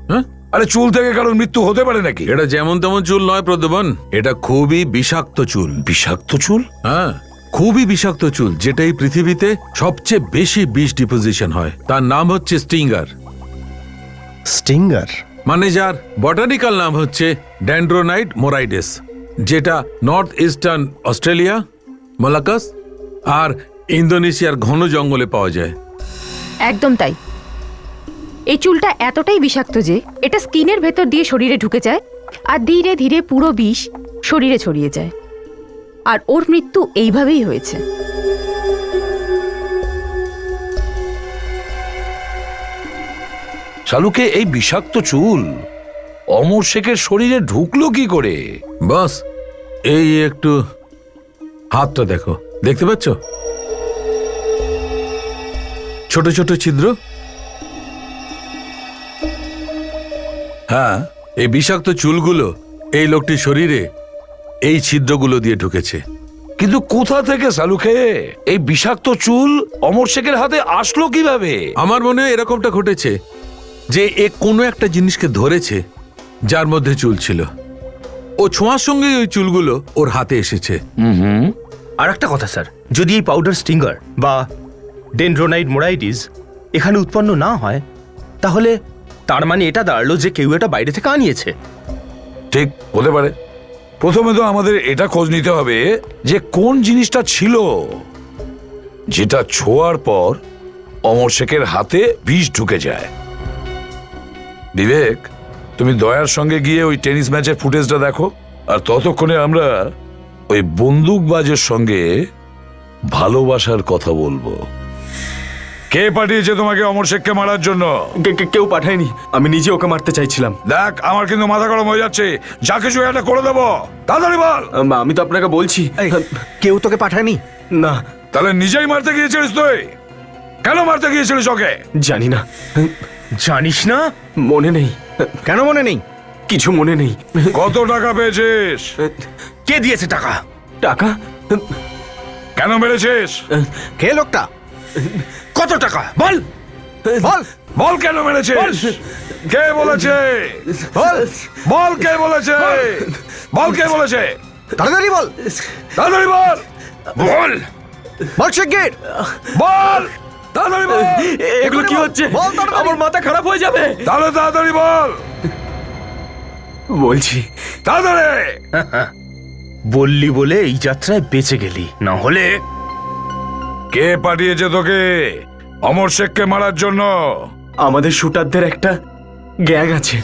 Speaker 8: হ্যাঁ,
Speaker 5: আরে চুল থেকে কারোর মৃত্যু হতে পারে নাকি?
Speaker 8: এটা যেমন তেমন চুল নয় প্রদ্যুমন, এটা খুবই বিষাক্ত চুল।
Speaker 5: বিষাক্ত চুল?
Speaker 8: হ্যাঁ, খুবই বিষাক্ত চুল, যেটা এই পৃথিবীতে সবচেয়ে বেশি বিষ ডিপোজিশন হয়। তার নাম হচ্ছে স্টিঙ্গার।
Speaker 12: স্টিঙ্গার?
Speaker 8: মানে যার বটানিক্যাল নাম হচ্ছে ড্যান্ড্রোনাইট মোরাইডেস, যেটা নর্থ ইস্টার্ন অস্ট্রেলিয়া, মালাকাস আর ইন্দোনেশিয়ার ঘন জঙ্গলে পাওয়া যায়।
Speaker 13: একদম তাই। এই চুলটা এতটাই বিষাক্ত যে এটা স্কিনের ভেতর দিয়ে শরীরে ঢুকে যায় আর ধীরে ধীরে পুরো বিষ শরীরে ছড়িয়ে যায়। আর ওর মৃত্যু এইভাবেই হয়েছে।
Speaker 5: শালুকে, এই বিষাক্ত চুল অমর শেখের শরীরে ঢুকলো কি করে?
Speaker 8: বস, এই একটু হাতটা দেখো, দেখতে পাচ্ছ ছোট ছোট ছিদ্র? হ্যাঁ, এই বিষাক্ত চুলগুলো এই লোকটির শরীরে এই ছিদ্রগুলো দিয়ে ঢুকেছে।
Speaker 5: কিন্তু কোথা থেকে শালুকে এই বিষাক্ত চুল অমর শেখের হাতে আসলো কিভাবে?
Speaker 8: আমার মনে হয় এরকমটা ঘটেছে যে এ কোনো একটা জিনিসকে ধরেছে যার মধ্যে চুল ছিল, ও ছোঁয়ার সঙ্গে ওই চুলগুলো ওর হাতে এসেছে।
Speaker 6: আর একটা কথা স্যার, যদি এই পাউডার স্টিঙ্গার বা ডেনড্রোনাইট মোরাইডিস এখানে উৎপন্ন না হয়, তাহলে তার মানে এটা দাঁড়ালো যে কেউ এটা বাইরে থেকে আনিয়েছে।
Speaker 5: ঠিক হতে পারে। প্রথমে তো আমাদের এটা খোঁজ নিতে হবে যে কোন জিনিসটা ছিল যেটা ছোঁয়ার পর অমর শেখের হাতে বিষ ঢুকে যায়। বিবেক, তুমি দয়ার সঙ্গে গিয়ে ওই টেনিস ম্যাচের ফুটেজটা দেখো, আর ততক্ষণে আমরা ওই বন্দুকবাজের সঙ্গে ভালোবাসার কথা বলবো। কে পাঠিয়েছে তোমাকে অমর শেখকে মারার জন্য?
Speaker 7: কেউ পাঠায়নি, আমি নিজে ওকে মারতে চাইছিলাম।
Speaker 5: দেখ, আমার কিন্তু মাথা গরম হয়ে যাচ্ছে, যা কিছু একটা করে দেবো, তাড়াতাড়ি বল।
Speaker 7: আমি তো আপনাকে বলছি।
Speaker 12: কেউ তোকে পাঠায়নি?
Speaker 7: না।
Speaker 5: তাহলে নিজেই মারতে গিয়েছিলিস তুই? কেন মারতে গিয়েছিলিস ওকে?
Speaker 7: জানি না।
Speaker 6: জানিস না?
Speaker 7: মনে নেই।
Speaker 12: কেন মনে নেই?
Speaker 7: কিছু মনে নেই।
Speaker 5: কত টাকা পেয়েছিস?
Speaker 6: কে দিয়েছে টাকা?
Speaker 7: টাকা?
Speaker 5: কেন মেরেছিস?
Speaker 12: কে লোকটা?
Speaker 6: কত টাকা বল?
Speaker 12: বল
Speaker 5: বল, কেন মেরেছিস? কে বলেছে?
Speaker 12: বল
Speaker 5: বল, কে বলেছে? বল, কে বলেছে?
Speaker 12: তাড়াতাড়ি বল,
Speaker 5: তাড়াতাড়ি বল। বল,
Speaker 12: বল শিগগির
Speaker 5: বল, তাড়াতাড়ি বল।
Speaker 7: এগুলো কি হচ্ছে?
Speaker 12: বল তাড়াতাড়ি।
Speaker 7: আমার মাথা খারাপ হয়ে যাবে।
Speaker 5: তাহলে তাড়াতাড়ি বল।
Speaker 7: বলছি।
Speaker 5: তাড়াতাড়ি।
Speaker 6: বললি বলে এই যাত্রায় বেঁচে গেলি, না হলে।
Speaker 5: কে পাঠিয়েছে তোকে অমর শেখকে মারার জন্য?
Speaker 7: আমাদের শুটারদের একটা গ্যাং আছে।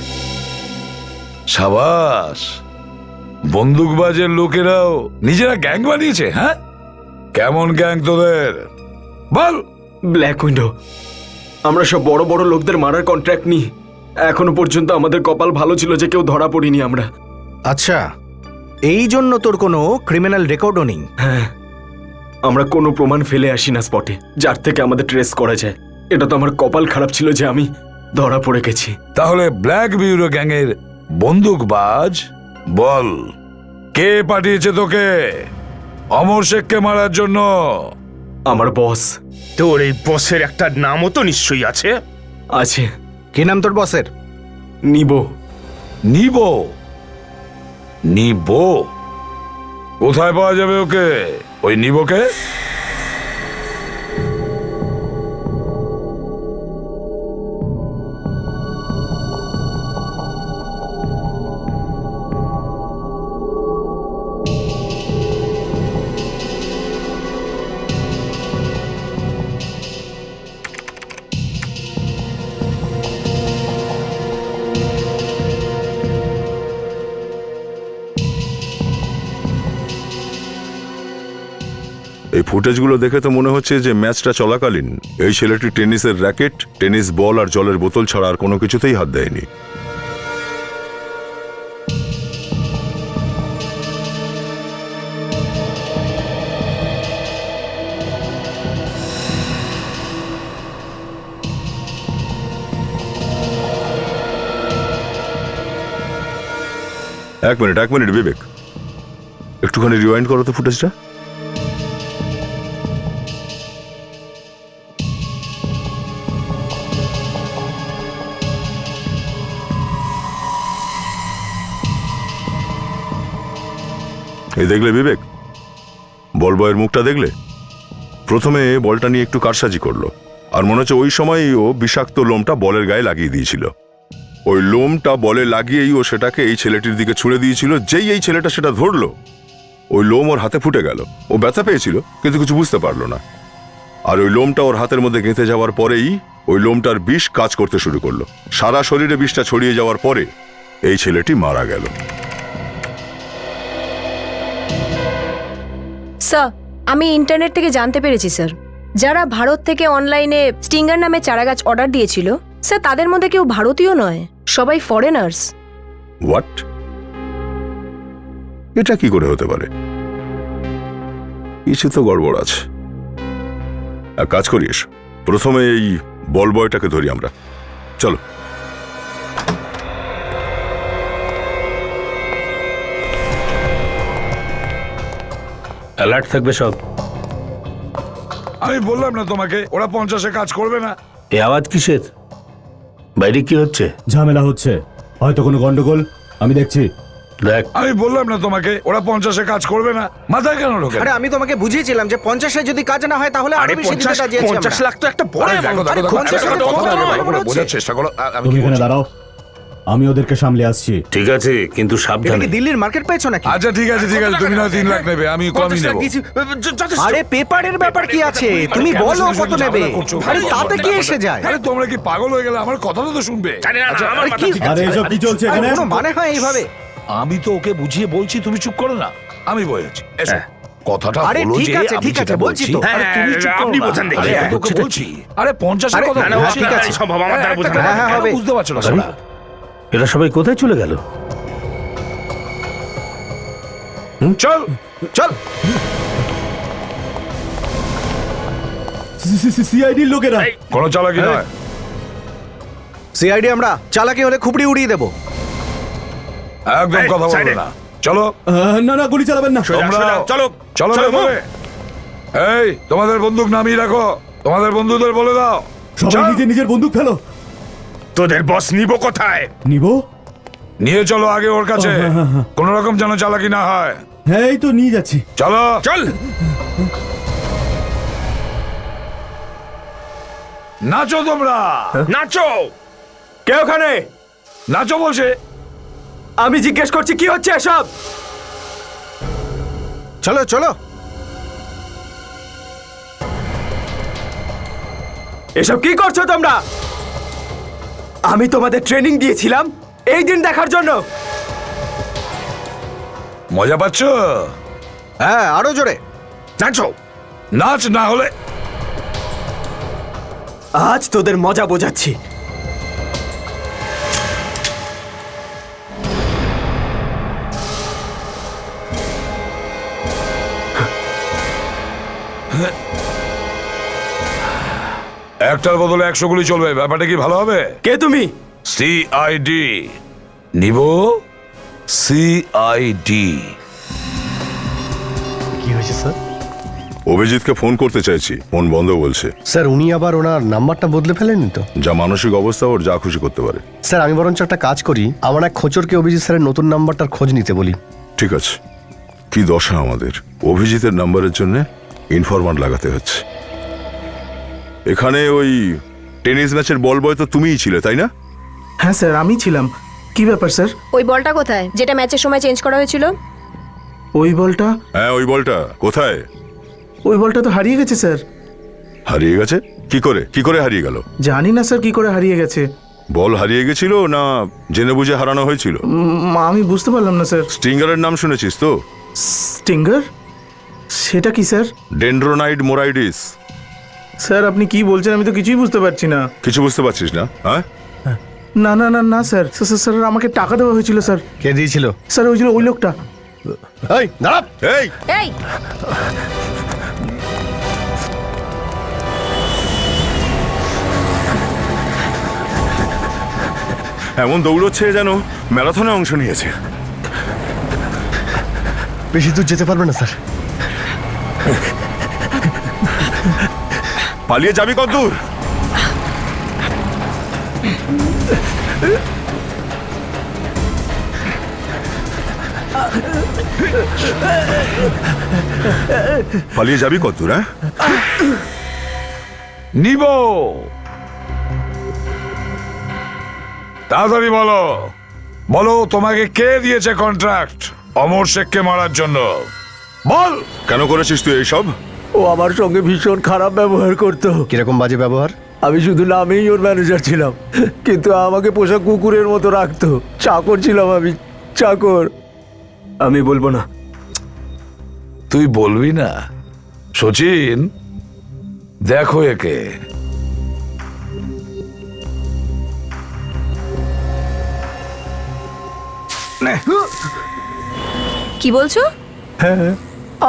Speaker 5: সাবাস, বন্দুকবাজের লোকেরাও নিজেরা গ্যাং বানিয়েছে। হ্যাঁ, কেমন গ্যাং তোদের? বল।
Speaker 7: Black widow. আমরা সব বড় বড় লোকদের মারার কন্ট্রাক্ট নিই। এখনো পর্যন্ত আমাদের কপাল ভালো ছিল যে কেউ ধরা পড়িনি আমরা।
Speaker 12: আচ্ছা, এই জন্য তোর কোনো ক্রিমিনাল রেকর্ডও নেই?
Speaker 7: হ্যাঁ, আমরা কোনো প্রমাণ ফেলে আসি না স্পটে যার থেকে আমাদের ট্রেস করা যায়। এটা তো আমার কপাল খারাপ ছিল যে আমি ধরা পড়ে গেছি।
Speaker 5: তাহলে ব্ল্যাক বিউরো গ্যাংয়ের বন্দুকবাজ, বল কে পাঠিয়েছে তোকে অমর শেখকে মারার জন্য?
Speaker 7: আমার বস।
Speaker 6: তোর এই বসের একটা নামও তো নিশ্চয়ই আছে।
Speaker 7: আছে।
Speaker 12: কি নাম তোর বসের?
Speaker 7: নিবো।
Speaker 5: নিবো? নিবো? কোথায় পাওয়া যাবে ওকে, ওই নিবোকে?
Speaker 4: এই ফুটেজগুলো দেখে তো মনে হচ্ছে যে ম্যাচটা চলাকালীন এই ছেলেটি টেনিসের র্যাকেট, টেনিস বল আর জলের বোতল ছাড়া আর কোনো কিছুতেই হাত দেয়নি। এক মিনিট বিবেক, একটুখানি রিওয়াইন্ড করো তো ফুটেজটা। এই দেখলে বিবেক, বল বয়ের মুখটা দেখলে? প্রথমে বলটা নিয়ে একটু কারসাজি করলো, আর মনে হচ্ছে ওই সময়ই ও বিষাক্ত লোমটা বলের গায়ে লাগিয়ে দিয়েছিল। ওই লোমটা বলে লাগিয়েই ও সেটাকে এই ছেলেটির দিকে ছুড়ে দিয়েছিল। যেই এই ছেলেটা সেটা ধরলো, ওই লোম ওর হাতে ফুটে গেল। ও ব্যথা পেয়েছিল কিন্তু কিছু বুঝতে পারলো না। আর ওই লোমটা ওর হাতের মধ্যে গেঁথে যাওয়ার পরেই ওই লোমটার বিষ কাজ করতে শুরু করলো। সারা শরীরে বিষটা ছড়িয়ে যাওয়ার পরে এই ছেলেটি মারা গেল।
Speaker 13: স্যার, আমি ইন্টারনেট থেকে জানতে পেরেছি স্যার, যারা ভারত থেকে অনলাইনে স্টিঙ্গার নামে চারাগাছ অর্ডার দিয়েছিল স্যার, তাদের মধ্যে কেউ ভারতীয় নয়, সবাই ফরেনার্স।
Speaker 4: হোয়াট? এটা কি করে হতে পারে? কিছু তো গড়বড় আছে। এক কাজ করি, এসো প্রথমে এই বল বয়টাকে ধরি আমরা। চলো।
Speaker 6: অ্যালার্ট থাকবে সব।
Speaker 5: আমি বললাম না তোমাকে, ওরা 50-এ কাজ করবে না।
Speaker 6: এই আওয়াজ কিসের? বাইরে কি হচ্ছে?
Speaker 11: ঝামেলা হচ্ছে, হয়তো কোনো গন্ডগোল। আমি দেখছি।
Speaker 6: দেখ,
Speaker 5: আমি বললাম না তোমাকে, ওরা 50-এ কাজ করবে না। মাথায় কেন ঢোকে?
Speaker 12: আরে আমি তোমাকে বুঝিয়েছিলাম যে 50-এ যদি কাজ না হয় তাহলে আরো বেশি দিতে রাজি আছি আমরা।
Speaker 6: 50 লাখ তো একটা বড়
Speaker 5: আরে দেখো,
Speaker 6: amount।
Speaker 5: দেখো, দেখো,
Speaker 12: 50
Speaker 5: দেখো,
Speaker 12: লাখ
Speaker 5: দেখো,
Speaker 12: কথা
Speaker 5: দেখো,
Speaker 12: নয়,
Speaker 5: দেখো,
Speaker 12: মনে হচ্ছে।
Speaker 5: বোঝার চেষ্টা করো। আমি
Speaker 11: তুমি
Speaker 5: কি
Speaker 11: এখানে
Speaker 5: বলছি?
Speaker 11: দাঁড়াও, আমি ওদেরকে সামলে আসছি।
Speaker 6: ঠিক আছে, কিন্তু
Speaker 12: এটা
Speaker 6: সাবধানে।
Speaker 12: কি দিল্লির মার্কেট পেয়েছো নাকি?
Speaker 5: আচ্ছা ঠিক আছে, তুমি না 3 লাখ নেবে, আমি কমই নেবো।
Speaker 12: আরে পেপারের ব্যাপার কি আছে, তুমি বলো কত নেবে। আরে তাতে কি এসে যায়?
Speaker 5: আরে তোমরা কি পাগল হয়ে গেলে? আমার কথা তো শুনবে। আচ্ছা,
Speaker 12: আরে কি
Speaker 11: আরে এসব কি চলছে
Speaker 12: আরে
Speaker 11: এখানে?
Speaker 12: কোনো মানে হয় এইভাবে?
Speaker 5: আমি তো ওকে বুঝিয়ে বলছি, তুমি চুপ করো না। আমি বলছি, এসো। কথাটা
Speaker 12: আরে
Speaker 5: হলো
Speaker 12: ঠিক
Speaker 5: যে
Speaker 12: আছে,
Speaker 5: আমি
Speaker 12: ঠিক আছে,
Speaker 5: যেটা
Speaker 12: বলছি তো।
Speaker 5: আরে তুমি চুপ করো
Speaker 6: আপনি
Speaker 5: না।
Speaker 6: বোঝান দেখি।
Speaker 5: আরে
Speaker 6: হ্যাঁ,
Speaker 5: তোকে বলছি। আরে 50-এর
Speaker 12: আরে
Speaker 5: কথা
Speaker 12: না, না,
Speaker 5: বলছি।
Speaker 12: ঠিক আছে।
Speaker 6: সম্ভব আমার দ্বারা বুঝবে না।
Speaker 12: হ্যাঁ, হ্যাঁ,
Speaker 5: কেন
Speaker 12: হবে।
Speaker 5: বুঝতে পারছো না
Speaker 6: আরে,
Speaker 5: সেটা?
Speaker 6: এরা সবাই কোথায় চলে গেল?
Speaker 5: চল।
Speaker 12: চল।
Speaker 11: সিআইডির লোকেরা।
Speaker 5: কোনো চালাকি নয়।
Speaker 12: সিআইডি আমরা, চালাকি হলে খুপড়ি উড়িয়ে দেবো।
Speaker 5: একদম কথা বলবে না। চলো
Speaker 11: না না, গুলি চালাবেন না।
Speaker 5: তোমরা
Speaker 6: চলো
Speaker 5: চলো ভেতরে। এই তোমাদের বন্দুক নামিয়ে রাখো, তোমাদের বন্ধুদের বলে দাও।
Speaker 11: সবাই
Speaker 5: চল।
Speaker 11: নিজের নিজের বন্দুক ফেলো।
Speaker 6: তোদের বস নিব কোথায়?
Speaker 11: নিব?
Speaker 5: নিয়ে চলো আগে ওর কাছে।
Speaker 11: হ্যাঁ, হ্যাঁ, হ্যাঁ।
Speaker 5: কোন রকম যেন চালাকি না হয়।
Speaker 11: হ্যাঁ, এই তো নিয়ে যাচ্ছি।
Speaker 5: চলো
Speaker 6: চল।
Speaker 5: নাচো তোমরা,
Speaker 6: নাচো।
Speaker 7: কে ওখানে?
Speaker 5: নাচো বলছে।
Speaker 7: আমি জিজ্ঞেস করছি কি হচ্ছে এসব?
Speaker 12: চলো চলো।
Speaker 7: এসব কি করছো তোমরা? আমি তোমাদের ট্রেনিং দিয়েছিলাম এই দিন দেখার জন্য।
Speaker 5: মজা পাচ্ছ?
Speaker 12: হ্যাঁ, আরো জোরে
Speaker 6: নাচো।
Speaker 5: নাচ না হলে
Speaker 7: আজ তোদের মজা বোঝাচ্ছি।
Speaker 5: একটার বদলে 100 গুলি চলবে। ব্যাপারটা কি ভালো হবে?
Speaker 7: কে তুমি?
Speaker 5: সিআইডি নিব। সিআইডি।
Speaker 9: কি হয়েছে স্যার?
Speaker 4: অভিজিৎকে ফোন করতে চাইছি, ফোন বন্ধ বলছে।
Speaker 9: স্যার উনি আবার ওনার নাম্বারটা বদলে ফেলেননি তো?
Speaker 4: যা মানসিক অবস্থা ওর, যা খুশি করতে পারে।
Speaker 9: স্যার আমি বরঞ্চ একটা কাজ করি, আমার এক খোঁচরকে অভিজিৎ স্যারের নতুন নাম্বারটার খোঁজ নিতে বলি।
Speaker 4: ঠিক আছে। কি দশা আমাদের, অভিজিতের নাম্বারের জন্য ইনফরমার লাগাতে হচ্ছে। এখানে ওই টেনিস ম্যাচের বল বয় তো তুমিই ছিলে, তাই না?
Speaker 9: হ্যাঁ স্যার, আমি ছিলাম। কি ব্যাপার স্যার?
Speaker 13: ওই বলটা কোথায় যেটা ম্যাচের সময় চেঞ্জ করা হয়েছিল?
Speaker 9: ওই বলটা?
Speaker 4: হ্যাঁ, ওই বলটা কোথায়?
Speaker 9: ওই বলটা তো হারিয়ে গেছে স্যার।
Speaker 4: হারিয়ে গেছে? কি করে হারিয়ে গেল?
Speaker 9: জানি না স্যার কি করে হারিয়ে গেছে।
Speaker 4: বল হারিয়ে গেছিল না জেনে বুঝে হারানো হয়েছিল?
Speaker 9: আমি বুঝতে পারলাম না স্যার।
Speaker 4: স্টিঙ্গারের নাম শুনেছিস তো?
Speaker 9: স্টিঙ্গার?
Speaker 1: সেটা কি স্যার?
Speaker 4: ডেন্ড্রোনাইট মোরাইডিস।
Speaker 1: স্যার আপনি কি বলছেন? আমি তো কিছুই বুঝতে পারছি না।
Speaker 4: কিছু বুঝতে পারছিস না? হ্যাঁ,
Speaker 1: না না না না স্যার, স্যার আমাকে টাকা দেওয়া হয়েছিল স্যার।
Speaker 9: কে দিয়েছিল?
Speaker 1: স্যার ওই ছিল ওই লোকটা।
Speaker 9: এই দাঁড়া!
Speaker 4: এই
Speaker 3: এই
Speaker 4: এমন দৌড়চ্ছে যেন ম্যারাথনে অংশ নিয়েছে।
Speaker 9: বেশি দূর যেতে পারবে না স্যার।
Speaker 4: পালিয়ে যাবি কতদূর? পালিয়ে যাবি কতদূর? হ্যাঁ,
Speaker 5: নিব। তাড়াতাড়ি বলো, বলো তোমাকে কে দিয়েছে কন্ট্রাক্ট অমর শেখকে মারার জন্য? বল।
Speaker 4: কেন করেছিস তুই এইসব?
Speaker 7: ও আমার সঙ্গে ভীষণ খারাপ ব্যবহার করতো।
Speaker 9: কিরকম বাজে ব্যবহার?
Speaker 7: আমি শুধু নামেই ওর ম্যানেজার ছিলাম, কিন্তু আমাকে পোষা কুকুরের মতো রাখতো। চাকর ছিলাম আমি, চাকর। আমি বলবো না।
Speaker 5: তুই বলবি না? সচিন, দেখো একে।
Speaker 3: কি বলছো?
Speaker 7: হ্যাঁ,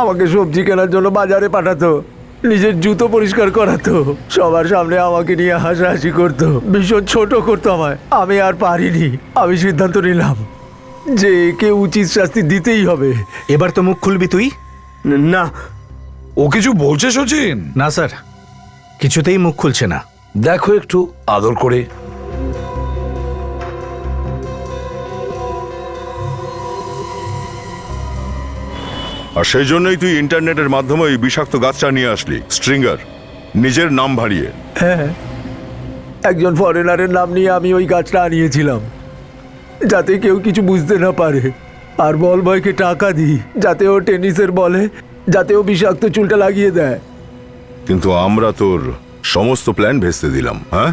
Speaker 7: আমাকে সবজি কেনার জন্য বাজারে পাঠাতো, নিজের জুতো পরিষ্কার করাতো, সবার সামনে আমাকে নিয়ে হাসাহাসি করতো, ভীষণ ছোট করতো আমায়। আমি আর পারিনি। আমি সিদ্ধান্ত নিলাম যে একে উচিত শাস্তি দিতেই হবে।
Speaker 12: এবার তো মুখ খুলবি তুই?
Speaker 7: না,
Speaker 5: ও কিছু বলছে সচিন?
Speaker 12: না স্যার, কিছুতেই মুখ খুলছে না।
Speaker 5: দেখো একটু আদর করে।
Speaker 4: আর সেই জন্যই তুই ইন্টারনেটের মাধ্যমে এই বিষাক্ত গাছটা নিয়ে আসলি, স্ট্রিঙ্গার, নিজের নাম ভারিয়ে।
Speaker 7: হ্যাঁ, একজন ফরেনারের নাম নিয়ে আমি ওই গাছটা আনিয়েছিলাম, যাতে কেউ কিছু বুঝতে না পারে। আর বল বয়কে টাকা দিই যাতে ও টেনিসের বলে, যাতে ও বিষাক্ত চুলটা লাগিয়ে দেয়।
Speaker 4: কিন্তু আমরা তোর সমস্ত প্ল্যান ভেস্তে দিলাম। হ্যাঁ,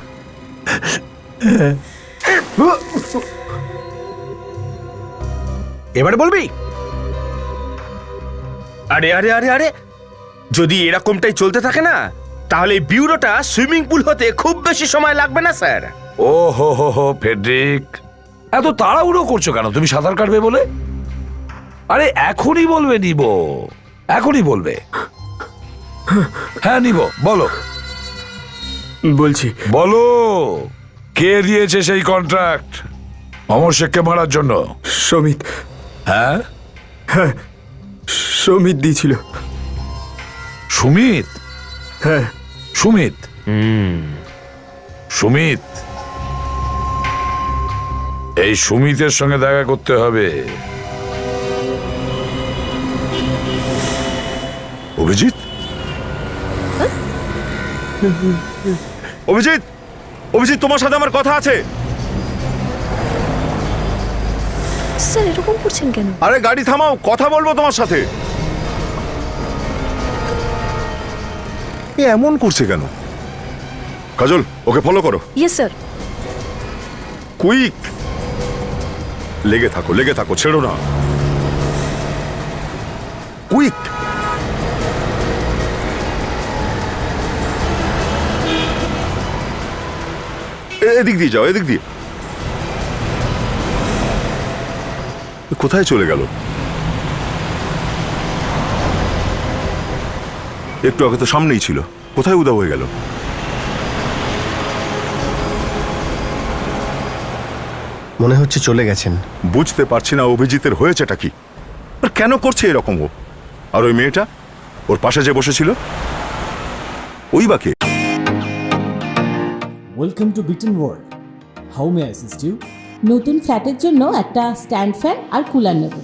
Speaker 12: এবারে বলবি?
Speaker 6: আরে আরে আরে আরে, যদি এরকমটাই চলতে থাকে না, তাহলে এই বিউরোটা সুইমিং পুল হতে খুব বেশি সময় লাগবে না স্যার।
Speaker 5: ও হো হো হো ফেডরিক, এত তাড়াহুড়ো করছো কেন? তুমি সাঁতার কাটবে বলে? আরে এখনই বলবে নিব, এখনই বলবে। হ্যাঁ নিব, বলো
Speaker 7: বলছি,
Speaker 5: বলো কে দিয়েছে সেই কন্ট্রাক্ট অমর শেখকে মারার জন্য?
Speaker 7: সমিত।
Speaker 5: হ্যাঁ,
Speaker 7: হ্যাঁ, সমিত দিয়েছিল।
Speaker 5: সুমিত?
Speaker 7: হ্যাঁ,
Speaker 5: সুমিত? সুমিত, এই সুমিতের সঙ্গে দেখা করতে হবে।
Speaker 4: অভিজিৎ, অভিজিৎ, অভিজিৎ, তোমার সাথে আমার কথা আছে।
Speaker 3: স্যার এরকম করছেন কেন?
Speaker 4: আরে গাড়ি থামাও, কথা বলবো তোমার সাথে। এ এমন করছে কেন? কাজল, ওকে ফলো করো।
Speaker 3: Yes sir.
Speaker 4: কুইক, লেগে থাকো, লেগে থাকো, ছেড়ো না। কুইক। এদিক দিয়ে যাও, এদিক দিয়ে। কোথায় চলে গেল? একটু আগে তো সামনেই ছিল, কোথায় উধাও হয়ে গেল?
Speaker 9: মনে হচ্ছে চলে গেছেন।
Speaker 4: বুঝতে পারছি না অভিজিতের হয়েছেটা কি, আর কেন করছে এরকম ও? আর ওই মেয়েটা ওর পাশে যে বসেছিল, ওই বাকে।
Speaker 11: Welcome to bitten world. How may I assist you?
Speaker 14: নতুন ফ্ল্যাটের জন্য একটা স্ট্যান্ড ফ্যান আর কুলার নেব।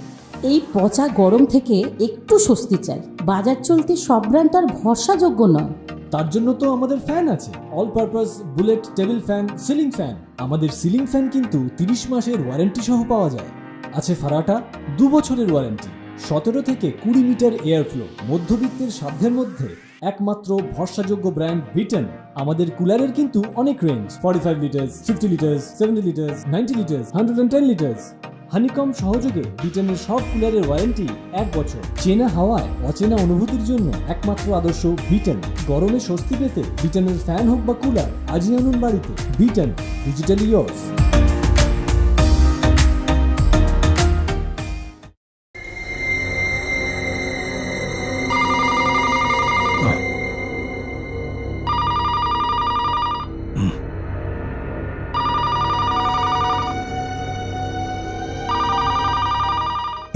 Speaker 14: এই পচা গরম থেকে একটু স্বস্তি চাই। বাজার চলতে সব ব্র্যান্ড আর ভরসাযোগ্য নয়।
Speaker 11: তার জন্য তো আমাদের ফ্যান আছে, all purpose bullet table fan, ceiling fan. আমাদের সিলিং ফ্যান কিন্তু 30 মাসের ওয়ারেন্টি সহ পাওয়া যায়। আছে ফারাটা 2 বছরের ওয়ারেন্টি, 17 থেকে 20 মিটার এয়ার ফ্লো, মধ্যবিত্তের সাধ্যের মধ্যে একমাত্র ভরসাযোগ্য ব্র্যান্ড বিটেন। আমাদের কুলারের কিন্তু অনেক range, 45 litres, 50 litres, 70 litres, 90 litres, 110 litres. Honeycomb সহযোগে ব্রিটেনের সব কুলারের ওয়ারেন্টি 1 বছর। চেনা হাওয়ায় অচেনা অনুভূতির জন্য একমাত্র আদর্শ ব্রিটেন। গরমে স্বস্তি পেতে ব্রিটেনের ফ্যান হোক বা কুলার, আজই আনুন বাড়িতে। Britain, digitally years.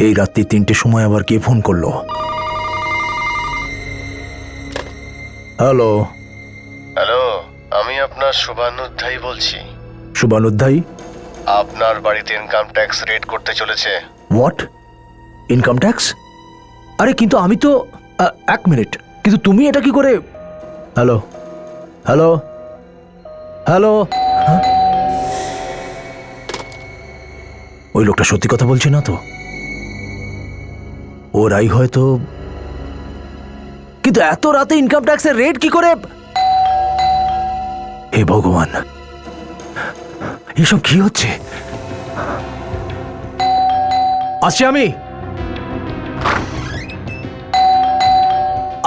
Speaker 12: এই রাত্রি 3টের সময় আবার কে ফোন করলো? হ্যালো,
Speaker 9: হ্যালো, আমি আপনার শুভানুধ্যায়ী বলছি।
Speaker 12: শুভানুধ্যায়ী?
Speaker 9: আপনার বাড়িতে ইনকাম ট্যাক্স রেড করতে চলেছে।
Speaker 12: হোয়াট? Income tax? আরে কিন্তু আমি তো 1 মিনিট, কিন্তু তুমি এটা কি করে? হ্যালো হ্যালো হ্যালো, ওই লোকটা সত্যি কথা বলছে না তো? ওরাই হয়তো। কিন্তু এত রাতে ইনকাম ট্যাক্সের রেট কি করে? হে ভগবান, এসব কি হচ্ছে? আসছি আমি,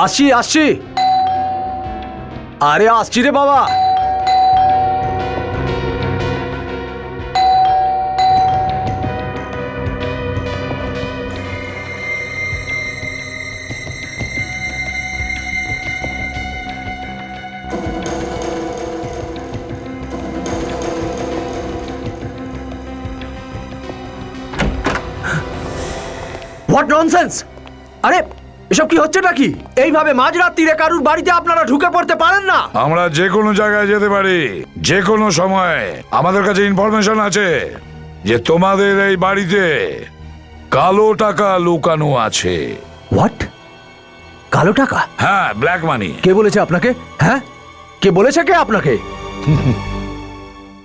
Speaker 12: আসছি। আরে আসছি রে বাবা। What nonsense! আরে এসব কি হচ্ছে নাকি? এইভাবে মাঝরাত্রিরে কারুর বাড়িতে আপনারা ঢুকে পড়তে পারেন না?
Speaker 5: আমরা যে কোনো জায়গায় যেতে পারি, যে কোনো সময়। আমাদের কাছে ইনফরমেশন আছে যে তোমাদের এই বাড়িতে কালো টাকা লুকানো আছে।
Speaker 12: হোয়াট? কালো টাকা?
Speaker 5: হ্যাঁ, ব্ল্যাক মানি।
Speaker 12: কে বলেছে আপনাকে? হ্যাঁ, কে বলেছে কে আপনাকে?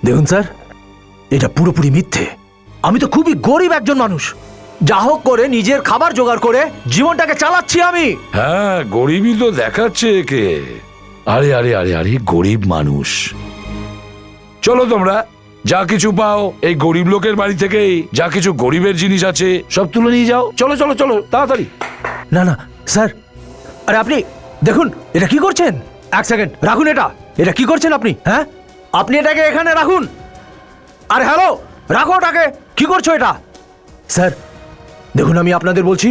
Speaker 12: দেখুন স্যার, এটা পুরোপুরি মিথ্যে। আমি তো খুবই গরিব একজন মানুষ, যা হোক করে নিজের খাবার জোগাড় করে জীবনটাকে চালাচ্ছি আমি।
Speaker 5: হ্যাঁ, গরিবই তো দেখাচ্ছে একে। আরে আরে আরে আরে, গরিব মানুষ। চলো তোমরা যা কিছু পাও এই গরিব লোকের বাড়ি থেকেই, যা কিছু গরিবের জিনিস আছে সব তুলে নিয়ে যাও। চলো চলো চলো, তাড়াতাড়ি।
Speaker 12: না না স্যার, আরে আপনি দেখুন এটা কি করছেন? 1 সেকেন্ড রাখুন, এটা কি করছেন আপনি? হ্যাঁ, আপনি এটাকে এখানে রাখুন। আরে হ্যালো, রাখো ওটাকে। কি করছো এটা? স্যার দেখুন, আমি আপনাদের বলছি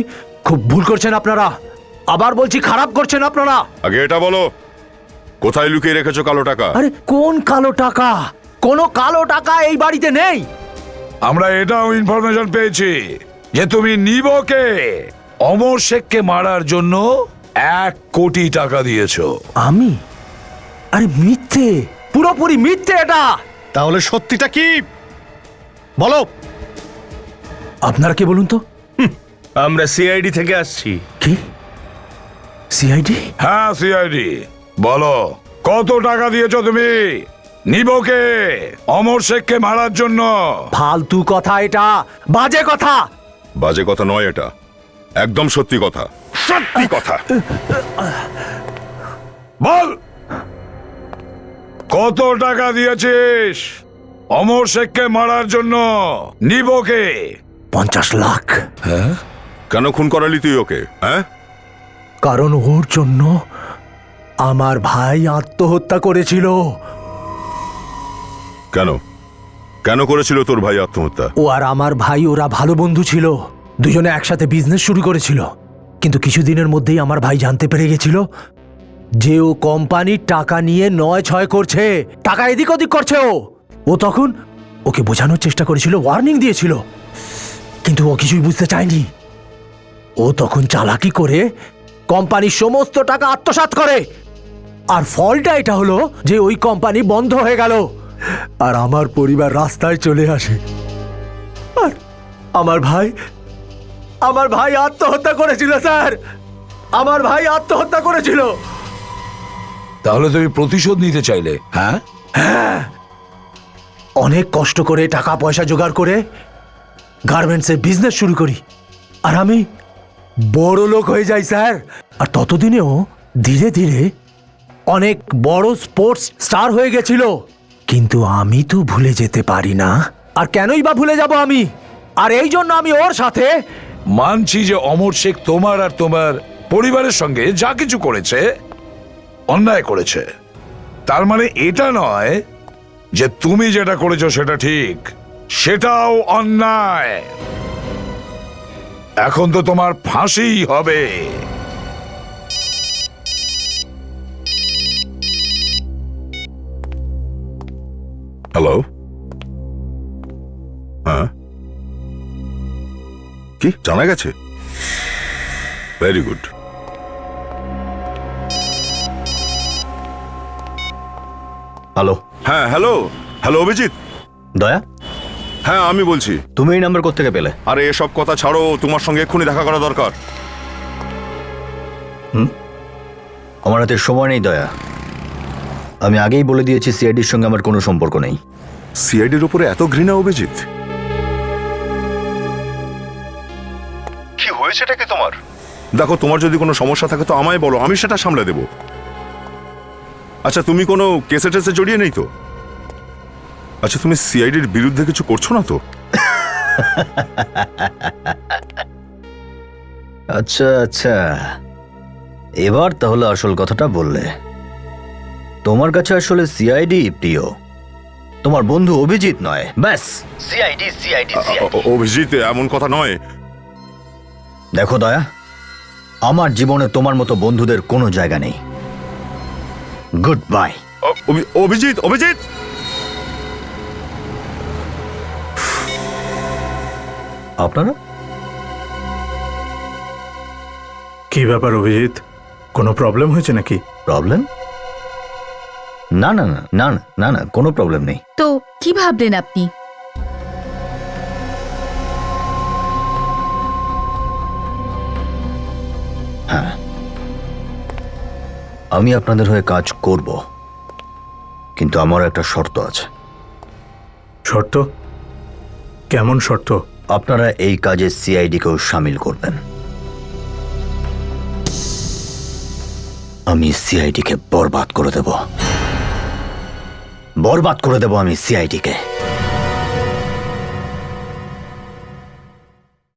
Speaker 12: খুব ভুল করছেন আপনারা। আবার বলছি খারাপ করছেন আপনারা।
Speaker 4: আগে এটা বলো, কোথায় লুকিয়ে রেখেছো কালো টাকা?
Speaker 12: আরে কোন কালো টাকা? কোনো কালো টাকা এই বাড়িতে নেই।
Speaker 5: আমরা এটাও ইনফরমেশন পেয়েছি যে তুমি নিবকে অমর শেখকে মারার জন্য 1 কোটি টাকা দিয়েছো।
Speaker 12: আমি? আরে মিথ্যে, পুরোপুরি মিথ্যে এটা।
Speaker 9: তাহলে সত্যিটা কি বলো?
Speaker 12: আপনারা কে বলুন তো?
Speaker 6: আমরা সিআইডি থেকে আসছি।
Speaker 12: কি? সিআইডি?
Speaker 5: হ্যাঁ, সিআইডি। বলো, কত টাকা দিয়েছো তুমি নিবকে অমর শেখকে মারার জন্য?
Speaker 12: ফালতু কথা এটা, বাজে কথা।
Speaker 4: বাজে কথা নয় এটা, একদম সত্যি কথা। সত্যি কথা
Speaker 5: বল, কত টাকা দিয়েছিস অমর শেখকে মারার জন্য নিবকে?
Speaker 12: 50 লাখ।
Speaker 5: হ্যাঁ?
Speaker 4: কেন খুন করালি তুই ওকে? হ্যাঁ,
Speaker 12: কারণ ওর জন্য আমার ভাই আত্মহত্যা করেছিল।
Speaker 4: কেন কেন করেছিল তোর ভাই আত্মহত্যা?
Speaker 12: ও আর আমার ভাই ওরা ভালো বন্ধু ছিল, দুজনে একসাথে বিজনেস শুরু করেছিল। কিন্তু কিছুদিনের মধ্যেই আমার ভাই জানতে পেরে গেছিল যে ও কোম্পানির টাকা নিয়ে 9-6 করছে, টাকা এদিক ওদিক করছে। ও তখন ওকে বোঝানোর চেষ্টা করেছিল, ওয়ার্নিং দিয়েছিল, কিন্তু ও কিছুই বুঝতে চায়নি। ও তখন চালাকি করে কোম্পানির সমস্ত টাকা আত্মসাৎ করে। আর ফলটা এটা হলো যে ওই কোম্পানি বন্ধ হয়ে গেল আর আমার পরিবার রাস্তায় চলে আসে। আর আমার ভাই আত্মহত্যা করেছিল স্যার, আমার ভাই আত্মহত্যা করেছিল।
Speaker 5: তাহলে তুমি প্রতিশোধ নিতে চাইলে? হ্যাঁ,
Speaker 12: অনেক কষ্ট করে টাকা পয়সা জোগাড় করে গার্মেন্টসের বিজনেস শুরু করি, আর আমি বড় লোক হয়ে যাই স্যার। আর ততদিনেও ধীরে ধীরে অনেক বড় স্পোর্টস স্টার হয়ে গেছিল। কিন্তু আমি তো ভুলে যেতে পারি না। আর কেনই বা ভুলে যাব আমি? আর এই জন্য আমি ওর সাথে
Speaker 5: মানছি যে অমর শেখ তোমার আর তোমার পরিবারের সঙ্গে যা কিছু করেছে অন্যায় করেছে। তার মানে এটা নয় যে তুমি যেটা করেছো সেটা ঠিক, সেটাও অন্যায়। এখন তো তোমার ফাঁসিই হবে।
Speaker 4: হ্যালো, হ্যাঁ, কি জানা গেছে? Very good.
Speaker 2: হ্যালো।
Speaker 4: হ্যাঁ, হ্যালো হ্যালো অভিজিৎ।
Speaker 2: দয়া,
Speaker 4: হ্যাঁ আমি বলছি।
Speaker 2: তুমি এই নাম্বার কোত্থেকে পেলে?
Speaker 4: আরে এসব কথা ছাড়ো, তোমার সঙ্গে এক্ষুনি দেখা করা দরকার।
Speaker 2: আমার হাতে সময় নেই দয়া। আমি আগেই বলে দিয়েছি সিআইডির সঙ্গে আমার কোনো সম্পর্ক নেই।
Speaker 4: সিআইডির উপরে এত ঘৃণা অভিজিৎ? কি হয়েছেটা কি তোমার? দেখো, তোমার যদি কোনো সমস্যা থাকে তো আমায় বলো, আমি সেটা সামলে দেব। আচ্ছা, তুমি কোনো কেসে টেসে জড়িয়ে নেই তো? আচ্ছা, তুমি সিআইডির বিরুদ্ধে কিছু করছো না তো?
Speaker 2: আচ্ছা আচ্ছা, এবার তাহলে আসল কথাটা বললে। তোমার কাছে আসলে সিআইডি প্রিয়, তোমার বন্ধু অভিজিৎ নয়। ব্যাস, সিআইডি সিআইডি সিআইডি।
Speaker 4: অভিজিৎ, এমন কথা নয়।
Speaker 2: দেখো দয়া, আমার জীবনে তোমার মতো বন্ধুদের কোনো জায়গা নেই। Good bye.
Speaker 4: অভিজিৎ, অভিজিৎ!
Speaker 2: আপনারা
Speaker 1: কি ব্যাপার অভিজিৎ, কোনো প্রবলেম হয়েছে নাকি?
Speaker 2: প্রবলেম? না না না না না না, কোনো প্রবলেম নেই।
Speaker 3: তো কি ভাবলেন আপনি?
Speaker 2: হ্যাঁ, আমি আপনাদের হয়ে কাজ করব, কিন্তু আমার একটা শর্ত আছে।
Speaker 1: শর্ত? কেমন শর্ত?
Speaker 2: আপনারা এই কাজে সিআইডিকেও সামিল করবেন। আমি সিআইডিকে বরবাদ করে দেব, বরবাদ করে দেব আমি সিআইডিকে।